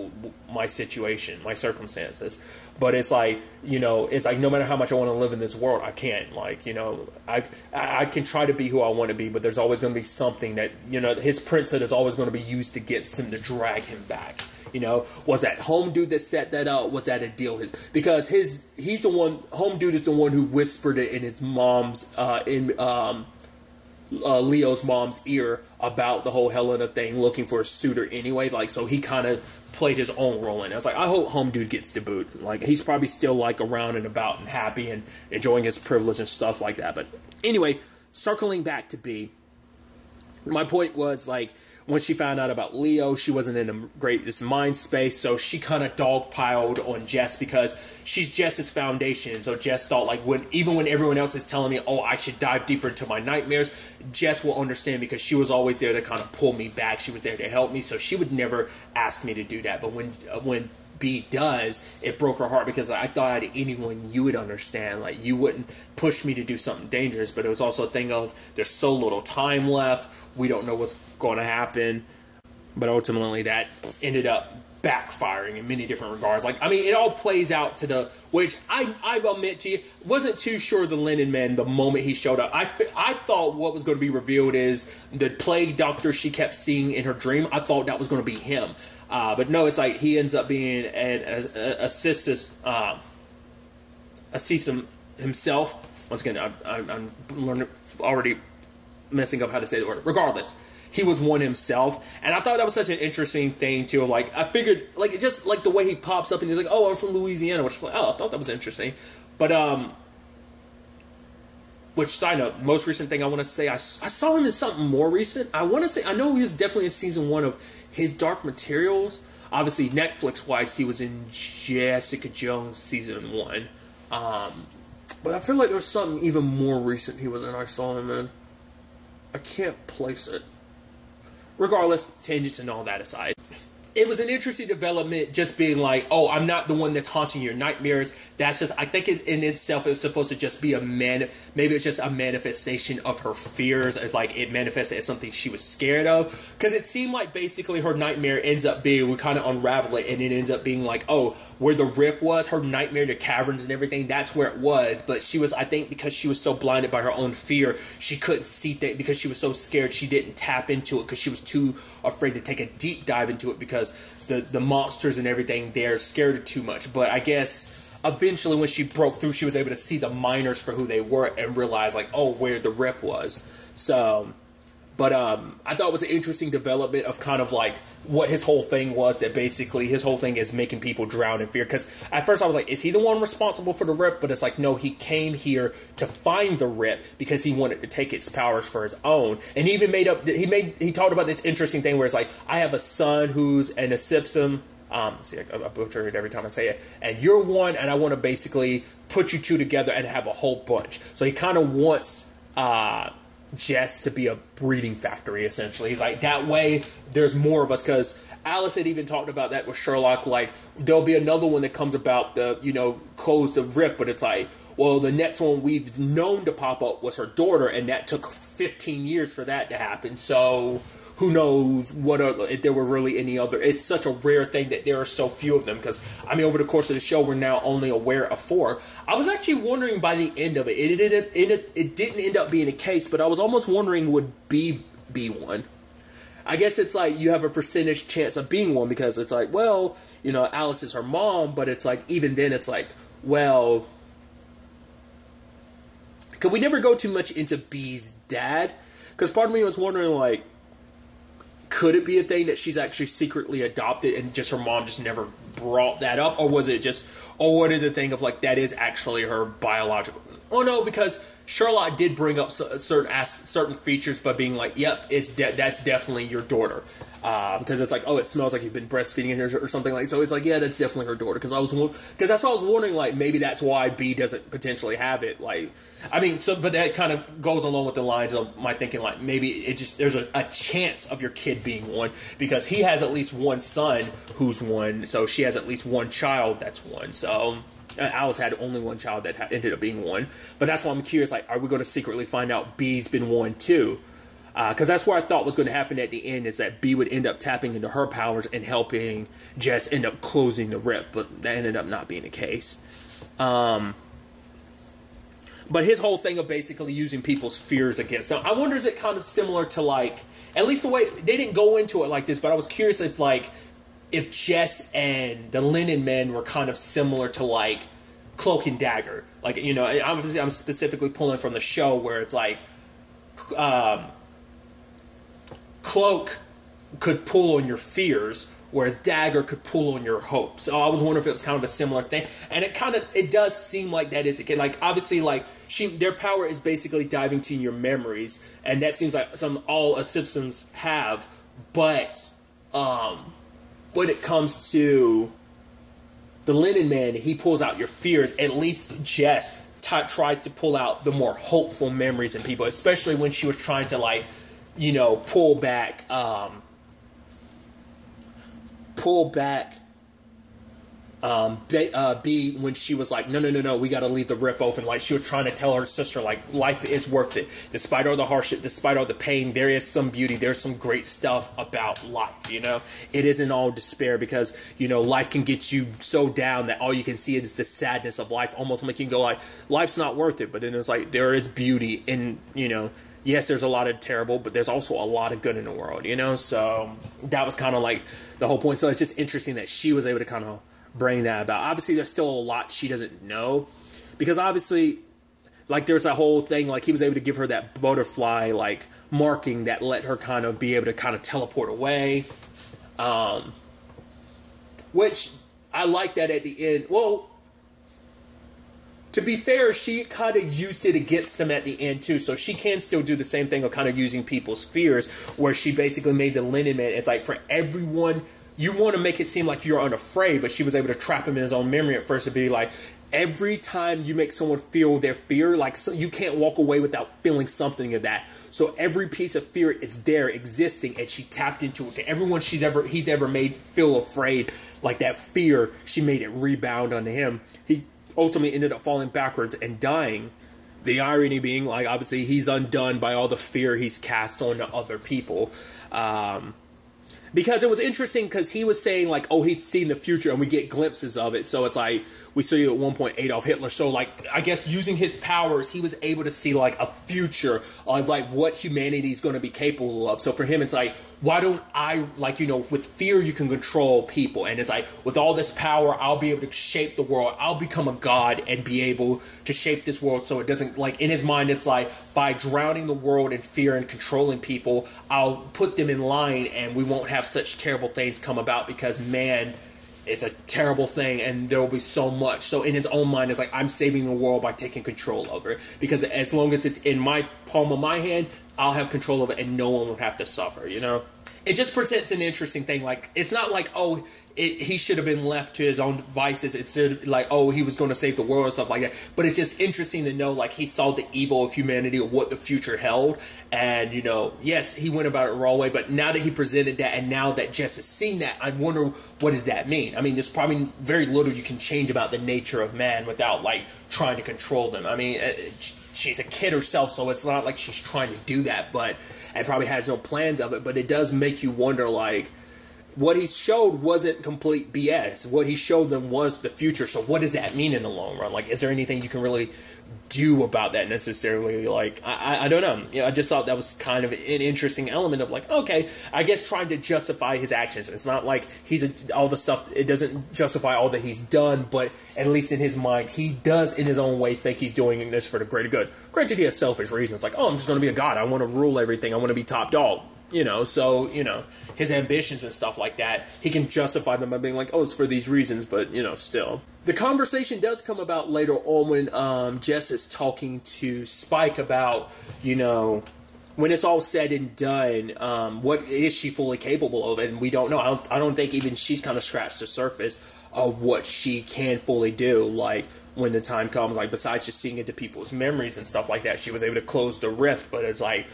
my situation, my circumstances. But it's like, you know, it's like, no matter how much I want to live in this world, I can't. Like, you know, I can try to be who I want to be, but there's always going to be something that, you know, his princehood is always going to be used to get him to drag him back. You know, was that Home Dude that set that out? Was that a deal? Because he's the one. Home Dude is the one who whispered it in his mom's Leo's mom's ear about the whole Helena thing, looking for a suitor anyway. Like, so he kind of played his own role in it. I was like, I hope Home Dude gets the boot. Like, he's probably still, like, around and about and happy and enjoying his privilege and stuff like that. But anyway, circling back to B, my point was, like, when she found out about Leo, she wasn't in the greatest mind space, so she kind of dogpiled on Jess because she's Jess's foundation. So Jess thought, like, even when everyone else is telling me, oh, I should dive deeper into my nightmares, Jess will understand because she was always there to kind of pull me back. She was there to help me, so she would never ask me to do that. But when B does, it broke her heart because I thought anyone you would understand. Like, you wouldn't push me to do something dangerous, but it was also a thing of there's so little time left. We don't know what's going to happen. But ultimately, that ended up backfiring in many different regards. Like, I mean, it all plays out to the, which I've admit to you, wasn't too sure of the Linen Man the moment he showed up. I thought what was going to be revealed is the plague doctor she kept seeing in her dream. I thought that was going to be him. But no, it's like he ends up being an assistant himself. Once again, I'm already messing up how to say the word. Regardless, he was one himself, and I thought that was such an interesting thing too. Like, I figured, like, it just like the way he pops up and he's like, "Oh, I'm from Louisiana," which was like, oh, I thought that was interesting. But which, side note, most recent thing I want to say, I saw him in something more recent. I want to say, I know he was definitely in season 1 of his Dark Materials. Obviously, Netflix-wise, he was in Jessica Jones season 1. But I feel like there's something even more recent he was in. I saw him in. I can't place it. Regardless, tangents and all that aside, it was an interesting development just being like, oh, I'm not the one that's haunting your nightmares. That's just, I think in itself it's supposed to just be maybe it's just a manifestation of her fears. If, like, it manifested as something she was scared of. Because it seemed like basically her nightmare ends up being, we kind of unravel it, and it ends up being like, oh, where the rip was, her nightmare, the caverns and everything, that's where it was. But she was, I think because she was so blinded by her own fear, she couldn't see things because she was so scared she didn't tap into it because she was too afraid to take a deep dive into it because the monsters and everything there scared her too much. But I guess eventually when she broke through, she was able to see the miners for who they were and realize, like, oh, where the rip was. So, but I thought it was an interesting development of kind of like what his whole thing was, that basically his whole thing is making people drown in fear. Because at first I was like, is he the one responsible for the rip? But it's like, no, he came here to find the rip because he wanted to take its powers for his own. And he even he talked about this interesting thing where it's like, I have a son who's an Asipsum. See, I butcher it every time I say it. And you're one, and I want to basically put you two together and have a whole bunch. So he kind of wants Jess to be a breeding factory, essentially. He's like, that way there's more of us, because Alice had even talked about that with Sherlock, like, there'll be another one that comes about close the rift, but it's like, well, the next one we've known to pop up was her daughter, and that took 15 years for that to happen, so who knows if there were really any other. It's such a rare thing that there are so few of them, because, I mean, over the course of the show, we're now only aware of 4. I was actually wondering by the end of it, it didn't end up being the case, but I was almost wondering, would B be one? I guess it's like you have a percentage chance of being one, because it's like, well, Alice is her mom, but it's like, even then it's like, well, could we never go too much into B's dad? Because part of me was wondering, like, could it be a thing that she's actually secretly adopted and just her mom just never brought that up? Or was it just, what is a thing of, like, that is actually her biological? Oh, no, because Sherlock did bring up certain features by being like, yep, that's definitely your daughter. Because it's like, oh, it smells like you've been breastfeeding in her or something like that. So it's like, yeah, that's definitely her daughter. Because that's what I was wondering, like, maybe that's why B doesn't potentially have it. Like, I mean, but that kind of goes along with the lines of my thinking, like, maybe there's a chance of your kid being one, because he has at least one son who's one, so she has at least one child that's one. So Alice had only one child that ended up being one. But that's why I'm curious, like, are we going to secretly find out B's been one too? Because that's what I thought was going to happen at the end, is that B would end up tapping into her powers and helping Jess end up closing the rip, but that ended up not being the case. But his whole thing of basically using people's fears against them, I wonder, is it kind of similar to, like, at least the way, they didn't go into it like this, but I was curious if Jess and the Linen Men were kind of similar to, like, Cloak and Dagger. Like, obviously I'm specifically pulling from the show where it's like, Cloak could pull on your fears, whereas Dagger could pull on your hope. So I was wondering if it was kind of a similar thing, and it does seem like that is a kid. Like obviously, like their power is basically diving to your memories, and that seems like all systems have. But when it comes to the Linen Man, he pulls out your fears. At least Jess tries to pull out the more hopeful memories in people, especially when she was trying to, like, you know, pull back B when she was like, no, we got to leave the rip open. Like, she was trying to tell her sister, like, life is worth it. Despite all the hardship, despite all the pain, there is some beauty. There's some great stuff about life, you know? It isn't all despair because, you know, life can get you so down that all you can see is the sadness of life, almost making you go like, life's not worth it. But then it's like, there is beauty in, you know, yes, there's a lot of terrible, but there's also a lot of good in the world, you know? So that was kind of like the whole point. So it's just interesting that she was able to kind of bring that about. Obviously, there's still a lot she doesn't know, because obviously, like, there's a whole thing, like, he was able to give her that butterfly, like, marking that let her kind of be able to kind of teleport away, which I like that at the end. Well, to be fair, she kind of used it against him at the end, too, so she can still do the same thing of kind of using people's fears, where she basically made the Linen Man, it's like, for everyone, you want to make it seem like you're unafraid, but she was able to trap him in his own memory at first to be like, every time you make someone feel their fear, like, so you can't walk away without feeling something of that. So every piece of fear is there existing, and she tapped into it. To everyone he's ever made feel afraid, like that fear, she made it rebound onto him. He ultimately ended up falling backwards and dying. The irony being, like, obviously he's undone by all the fear he's cast onto other people. Because it was interesting, because he was saying, like, oh, he'd seen the future, and we get glimpses of it. So it's like, we see at one point Adolf Hitler. So, like, I guess using his powers, he was able to see, like, a future of, like, what humanity is going to be capable of. So for him, it's like, why don't I, like, you know, with fear you can control people. And it's like, with all this power, I'll be able to shape the world. I'll become a god and be able to shape this world so it doesn't, like, in his mind, it's like, by drowning the world in fear and controlling people, I'll put them in line and we won't have such terrible things come about, because man, it's a terrible thing and there will be so much. So in his own mind, it's like, I'm saving the world by taking control over it, because as long as it's in my palm of my hand, I'll have control of it and no one would have to suffer, you know? It just presents an interesting thing. Like, it's not like, oh, he should have been left to his own devices. It's like, oh, he was going to save the world and stuff like that. But it's just interesting to know, like, he saw the evil of humanity, or what the future held. And, you know, yes, he went about it the wrong way. But now that he presented that, and now that Jess has seen that, I wonder, what does that mean? I mean, there's probably very little you can change about the nature of man without, like, trying to control them. I mean, she's a kid herself, so it's not like she's trying to do that, and probably has no plans of it. But it does make you wonder, like, what he showed wasn't complete BS. What he showed them was the future. So what does that mean in the long run? Like, is there anything you can really do about that necessarily? Like, I don't know. You know, I just thought that was kind of an interesting element of, like, okay, I guess trying to justify his actions. It's not like all the stuff, it doesn't justify all that he's done, but at least in his mind, he does in his own way think he's doing this for the greater good. Granted, he has selfish reasons. Like, oh, I'm just going to be a god. I want to rule everything. I want to be top dog. You know, so, you know, his ambitions and stuff like that, he can justify them by being like, oh, it's for these reasons, but, you know, still. The conversation does come about later on when Jess is talking to Spike about, you know, when it's all said and done, what is she fully capable of? And we don't know. I don't think even she's kind of scratched the surface of what she can fully do, like, when the time comes, like, besides just seeing into people's memories and stuff like that. She was able to close the rift, but it's like,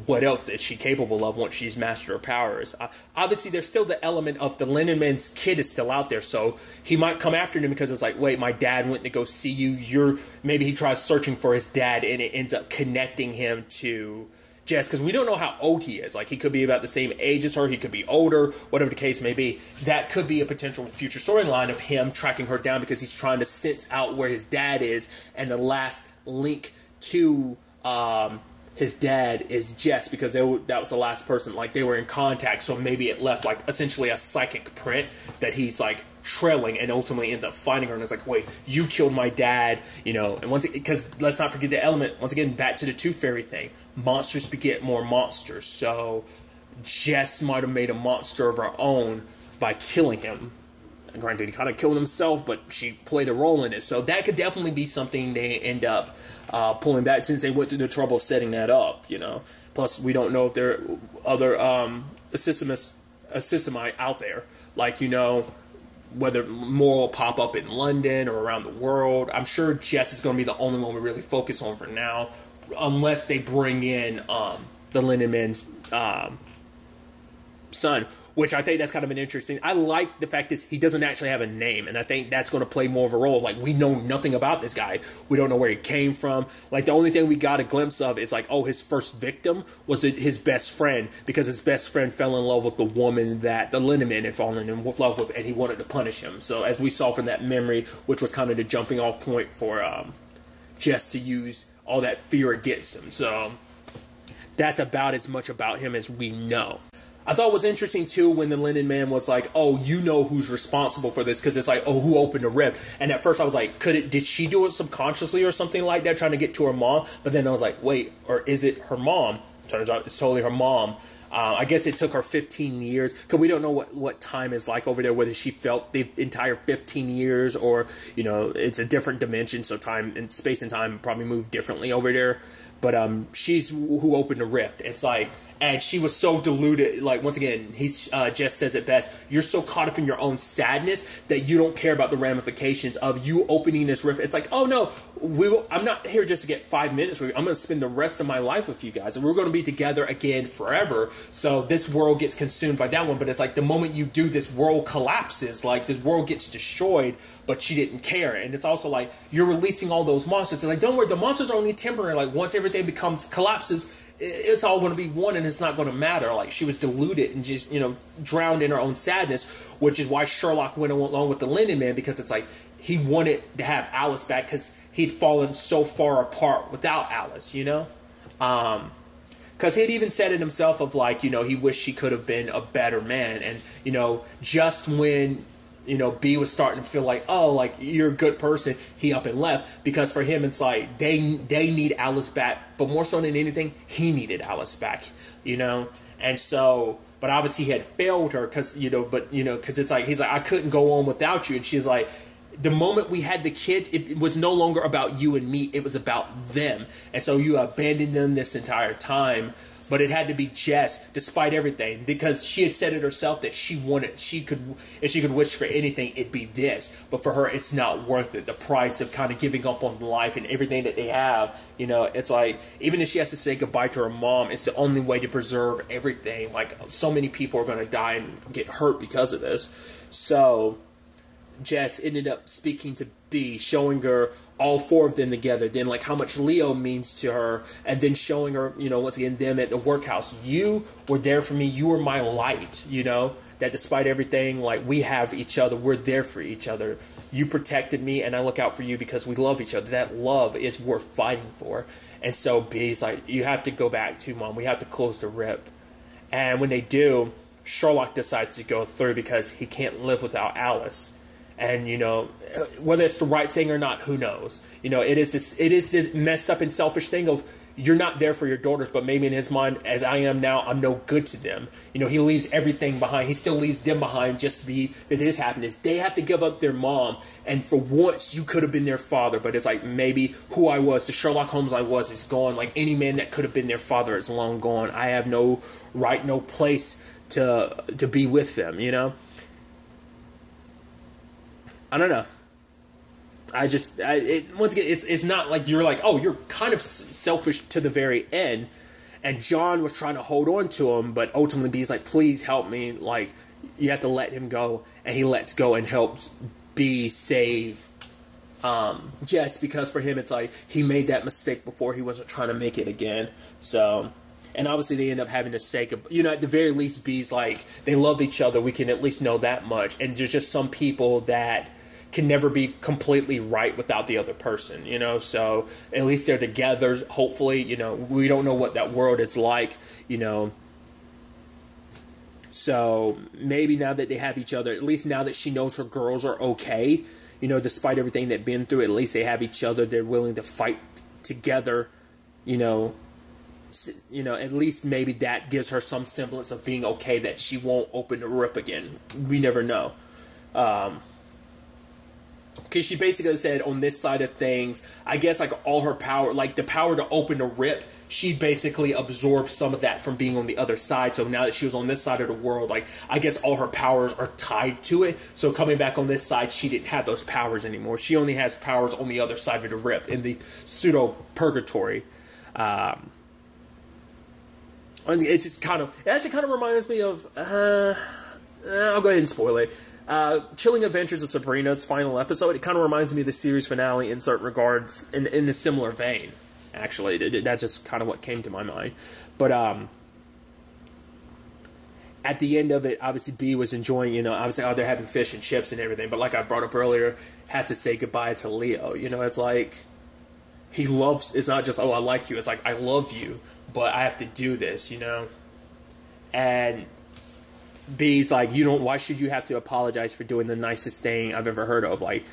what else is she capable of once she's mastered her powers? Obviously, there's still the element of the Linen Man's kid is still out there, so he might come after him because it's like, wait, my dad went to go see you. Maybe he tries searching for his dad, and it ends up connecting him to Jess, because we don't know how old he is. Like, he could be about the same age as her, he could be older, whatever the case may be. That could be a potential future storyline of him tracking her down because he's trying to sense out where his dad is, and the last link to his dad is Jess, because that was the last person, like, they were in contact, so maybe it left, like, essentially a psychic print that he's, like, trailing, and ultimately ends up finding her, and it's like, wait, you killed my dad, you know, and because let's not forget the element, once again, back to the Tooth Fairy thing, monsters beget more monsters, so Jess might have made a monster of her own by killing him. And granted, he kind of killed himself, but she played a role in it. So that could definitely be something they end up pulling back, since they went through the trouble of setting that up, you know. Plus, we don't know if there are other Assisimi out there. Like, you know, whether more will pop up in London or around the world. I'm sure Jess is going to be the only one we really focus on for now, unless they bring in the Lindeman's son, which I think that's kind of an interesting. I like the fact that he doesn't actually have a name, and I think that's going to play more of a role. Like, we know nothing about this guy. We don't know where he came from. Like, the only thing we got a glimpse of is like, oh, his first victim was his best friend, because his best friend fell in love with the woman that the Lindeman had fallen in love with, and he wanted to punish him. So as we saw from that memory, which was kind of the jumping off point for Jess to use all that fear against him. So that's about as much about him as we know. I thought it was interesting, too, when the Linden man was like, oh, you know who's responsible for this, because it's like, oh, who opened the rift? And at first I was like, did she do it subconsciously or something like that, trying to get to her mom? But then I was like, wait, or is it her mom? Turns out it's totally her mom. I guess it took her 15 years, because we don't know what time is like over there, whether she felt the entire 15 years or, you know, it's a different dimension, so time and space and time probably move differently over there. But she's who opened the rift. It's like, and she was so deluded. Like, once again, Jess says it best. You're so caught up in your own sadness that you don't care about the ramifications of you opening this rift. It's like, oh no, I'm not here just to get 5 minutes with you. I'm going to spend the rest of my life with you guys, and we're going to be together again forever. So this world gets consumed by that one. But it's like, the moment you do, this world collapses. Like, this world gets destroyed, but she didn't care. And it's also like, you're releasing all those monsters. It's like, don't worry, the monsters are only temporary. Like, once everything collapses, it's all going to be one, and it's not going to matter. Like, she was deluded and just, you know, drowned in her own sadness, which is why Sherlock went along with the Linden man, because it's like, he wanted to have Alice back because he'd fallen so far apart without Alice, you know? Because he'd even said it himself of like, you know, he wished he could have been a better man. And, you know, just when, you know, B was starting to feel like, oh, like, you're a good person, he up and left. Because for him, it's like, they need Alice back. But more so than anything, he needed Alice back, you know? And so, but obviously he had failed her because, you know, because it's like, he's like, I couldn't go on without you. And she's like, the moment we had the kids, it was no longer about you and me. It was about them. And so you abandoned them this entire time. But it had to be Jess, despite everything, because she had said it herself that she could wish for anything, it'd be this. But for her, it's not worth it. The price of kind of giving up on life and everything that they have, you know, it's like, even if she has to say goodbye to her mom, it's the only way to preserve everything. Like, so many people are going to die and get hurt because of this. So Jess ended up speaking to B, showing her all four of them together, then like how much Leo means to her, and then showing her, you know, once again, them at the workhouse. You were there for me. You were my light, you know, that despite everything, like, we have each other. We're there for each other. You protected me, and I look out for you because we love each other. That love is worth fighting for. And so B's like, you have to go back to Mom. We have to close the rip. And when they do, Sherlock decides to go through because he can't live without Alice. And, you know, whether it's the right thing or not, who knows? You know, it is this messed up and selfish thing of, you're not there for your daughters, but maybe in his mind, as I am now, I'm no good to them. You know, he leaves everything behind. He still leaves them behind just to be that his happiness. They have to give up their mom. And for once, you could have been their father. But it's like, maybe who I was, the Sherlock Holmes I was, is gone. Like, any man that could have been their father is long gone. I have no right, no place to be with them, you know? I don't know. Once again, it's not like you're like, oh, you're kind of selfish to the very end. And John was trying to hold on to him, but ultimately B's like, please help me. Like, you have to let him go. And he lets go and helps B save Jess, because for him, it's like, he made that mistake before. He wasn't trying to make it again. So, and obviously they end up having to say, you know, at the very least, B's like, they loved each other. We can at least know that much. And there's just some people that can never be completely right without the other person, you know, so at least they're together, hopefully, you know, we don't know what that world is like, you know, so maybe now that they have each other, at least now that she knows her girls are okay, you know, despite everything they've been through, at least they have each other, they're willing to fight together, you know, you know, at least maybe that gives her some semblance of being okay that she won't open the rip again. We never know. Because she basically said on this side of things, I guess like all her power, like the power to open the rip, she basically absorbed some of that from being on the other side. So now that she was on this side of the world, like I guess all her powers are tied to it. So coming back on this side, she didn't have those powers anymore. She only has powers on the other side of the rip in the pseudo purgatory. It's just it actually kind of reminds me of, I'll go ahead and spoil it. Chilling Adventures of Sabrina's final episode. It kind of reminds me of the series finale in certain regards, in a similar vein, actually. That's just kind of what came to my mind. But at the end of it, obviously B was enjoying, you know, obviously they're having fish and chips and everything, but like I brought up earlier, has to say goodbye to Leo. You know, it's like, he loves, it's not just, oh, I like you, it's like, I love you, but I have to do this, you know? And B's like, why should you have to apologize for doing the nicest thing I've ever heard of? Like,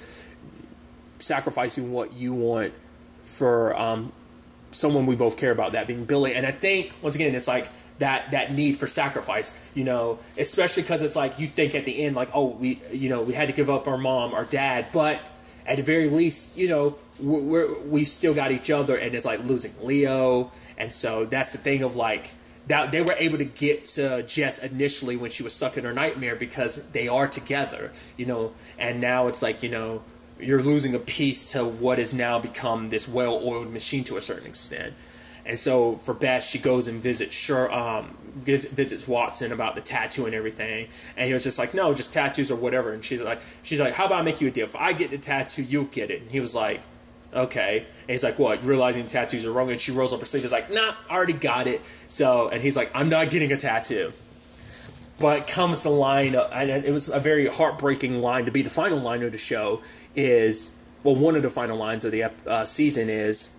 sacrificing what you want for someone we both care about, that being Billy. And I think, once again, it's like that need for sacrifice, you know, especially because it's like, you think at the end, like, oh, we had to give up our mom, our dad, but at the very least, you know, we still got each other, and it's like losing Leo. And so that's the thing of like, that they were able to get to Jess initially when she was stuck in her nightmare because they are together, you know, and now it's like, you know, you're losing a piece to what has now become this well-oiled machine to a certain extent. And so for Beth, she goes and visits Watson about the tattoo and everything, and he was just like, no, just tattoos or whatever. And she's like, how about I make you a deal? If I get the tattoo, you'll get it. And he was like, okay. And he's like, what, realizing tattoos are wrong? And she rolls up her sleeve. He's like, nah, I already got it. So, and he's like, I'm not getting a tattoo. But comes the line, and it was a very heartbreaking line to be the final line of the show, is, well, one of the final lines of the season is,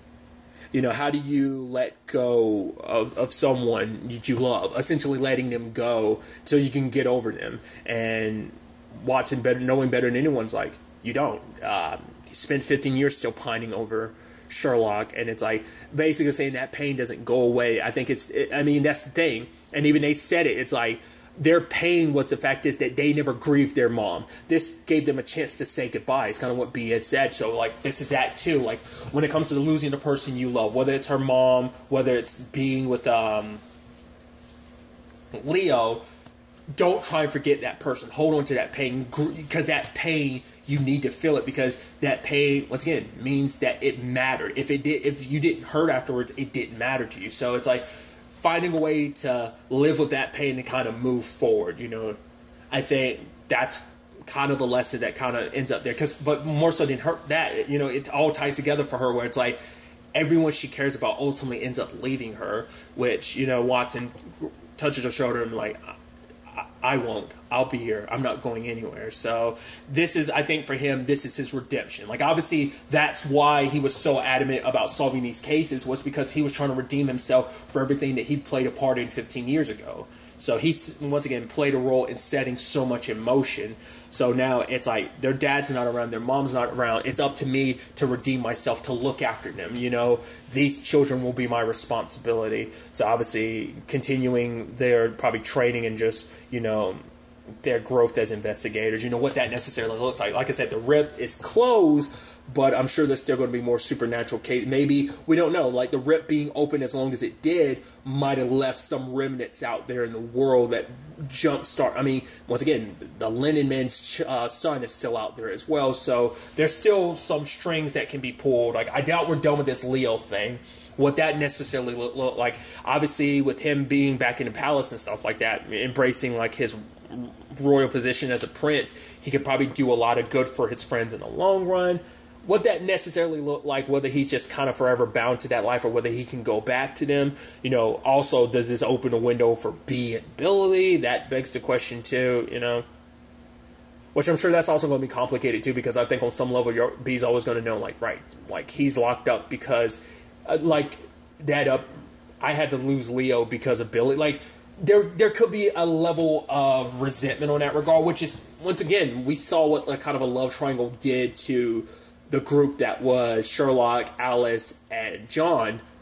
you know, how do you let go of someone that you love? Essentially letting them go so you can get over them. And Watson, knowing better than anyone's like, you don't. He spent 15 years still pining over Sherlock, and it's like basically saying that pain doesn't go away. I think that's the thing. And even they said it. It's like their pain was the fact is that they never grieved their mom. This gave them a chance to say goodbye. It's kind of what B had said. So like this is that too. Like when it comes to losing the person you love, whether it's her mom, whether it's being with Leo, don't try and forget that person. Hold on to that pain, because that pain, you need to feel it, because that pain, once again, means that it mattered. If you didn't hurt afterwards, it didn't matter to you. So it's like finding a way to live with that pain and kind of move forward, you know. I think that's kind of the lesson that kind of ends up there. But more so than her, that, you know, it all ties together for her, where it's like everyone she cares about ultimately ends up leaving her, which, you know, Watson touches her shoulder and like, I won't. I'll be here. I'm not going anywhere. So this is, I think for him, this is his redemption. Like obviously that's why he was so adamant about solving these cases, was because he was trying to redeem himself for everything that he played a part in 15 years ago. So he's, once again, played a role in setting so much in motion. So now it's like their dad's not around, their mom's not around. It's up to me to redeem myself, to look after them. You know, these children will be my responsibility. So obviously continuing their probably training and just, you know, their growth as investigators. You know, what that necessarily looks like. Like I said, the rip is closed, but I'm sure there's still going to be more supernatural case. Maybe, we don't know, like the rip being open as long as it did might have left some remnants out there in the world that jumpstart. I mean, once again, the Linen Man's son is still out there as well, so there's still some strings that can be pulled. Like, I doubt we're done with this Leo thing. What that necessarily look like, obviously with him being back in the palace and stuff like that, embracing like his royal position as a prince, he could probably do a lot of good for his friends in the long run. What that necessarily look like, whether he's just kind of forever bound to that life or whether he can go back to them, you know, also does this open a window for B and Billy? That begs the question too, you know, which I'm sure that's also going to be complicated too, because I think on some level B's always going to know, like, right, like he's locked up because like that I had to lose Leo because of Billy. Like there could be a level of resentment on that regard, which is, once again, we saw what like kind of a love triangle did to the group that was Sherlock, Alice, and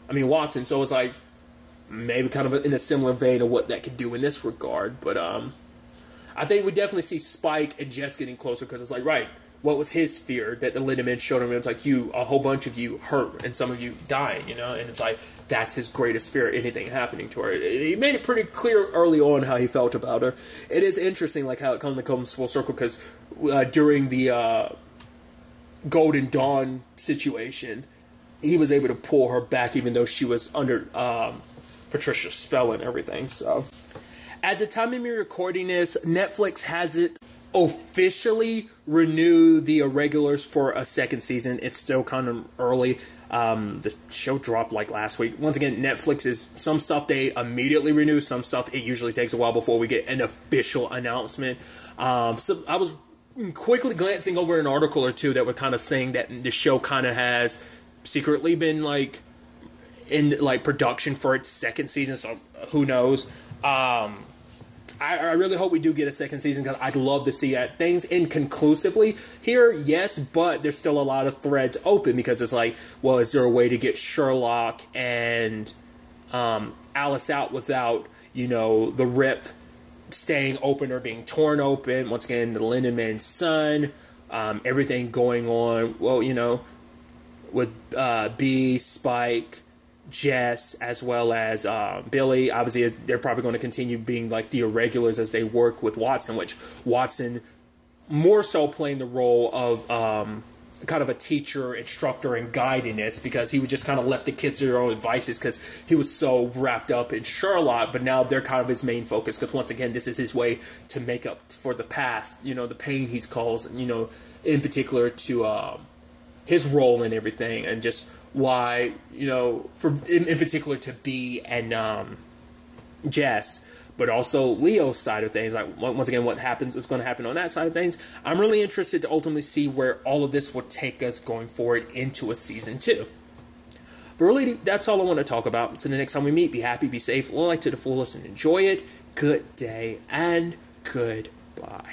Watson. So it's like, maybe kind of in a similar vein of what that could do in this regard. But I think we definitely see Spike and Jess getting closer because it's like, right, what was his fear that the Lindemann showed him? It's like, a whole bunch of you hurt and some of you dying, you know? And it's like, that's his greatest fear, anything happening to her. He made it pretty clear early on how he felt about her. It is interesting, like, how it comes full circle, because during the Golden Dawn situation, he was able to pull her back even though she was under Patricia's spell and everything. So, at the time of me recording this, Netflix hasn't officially renewed the Irregulars for a second season. It's still kind of early. The show dropped like last week. Once again, Netflix is, some stuff they immediately renew, some stuff it usually takes a while before we get an official announcement. So I was quickly glancing over an article or two that were kind of saying that the show kind of has secretly been like in like production for its second season, so who knows. I really hope we do get a second season because I'd love to see things inconclusively here, yes, but there's still a lot of threads open because it's like, well, is there a way to get Sherlock and Alice out without, the Rip staying open or being torn open? Once again, the Lindeman's son, everything going on, well, with B, Spike, Jess, as well as Billy. Obviously, they're probably going to continue being like the Irregulars as they work with Watson, which Watson more so playing the role of kind of a teacher, instructor, and guide in this, because he would just kind of left the kids to their own devices because he was so wrapped up in Sherlock, but now they're kind of his main focus because, once again, this is his way to make up for the past, the pain he's caused, in particular to his role in everything, and just why, in particular to B and Jess, but also Leo's side of things. Like, once again, what's going to happen on that side of things. I'm really interested to ultimately see where all of this will take us going forward into a season 2. But really, that's all I want to talk about. Until the next time we meet, be happy, be safe, live life to the fullest, and enjoy it. Good day, and goodbye.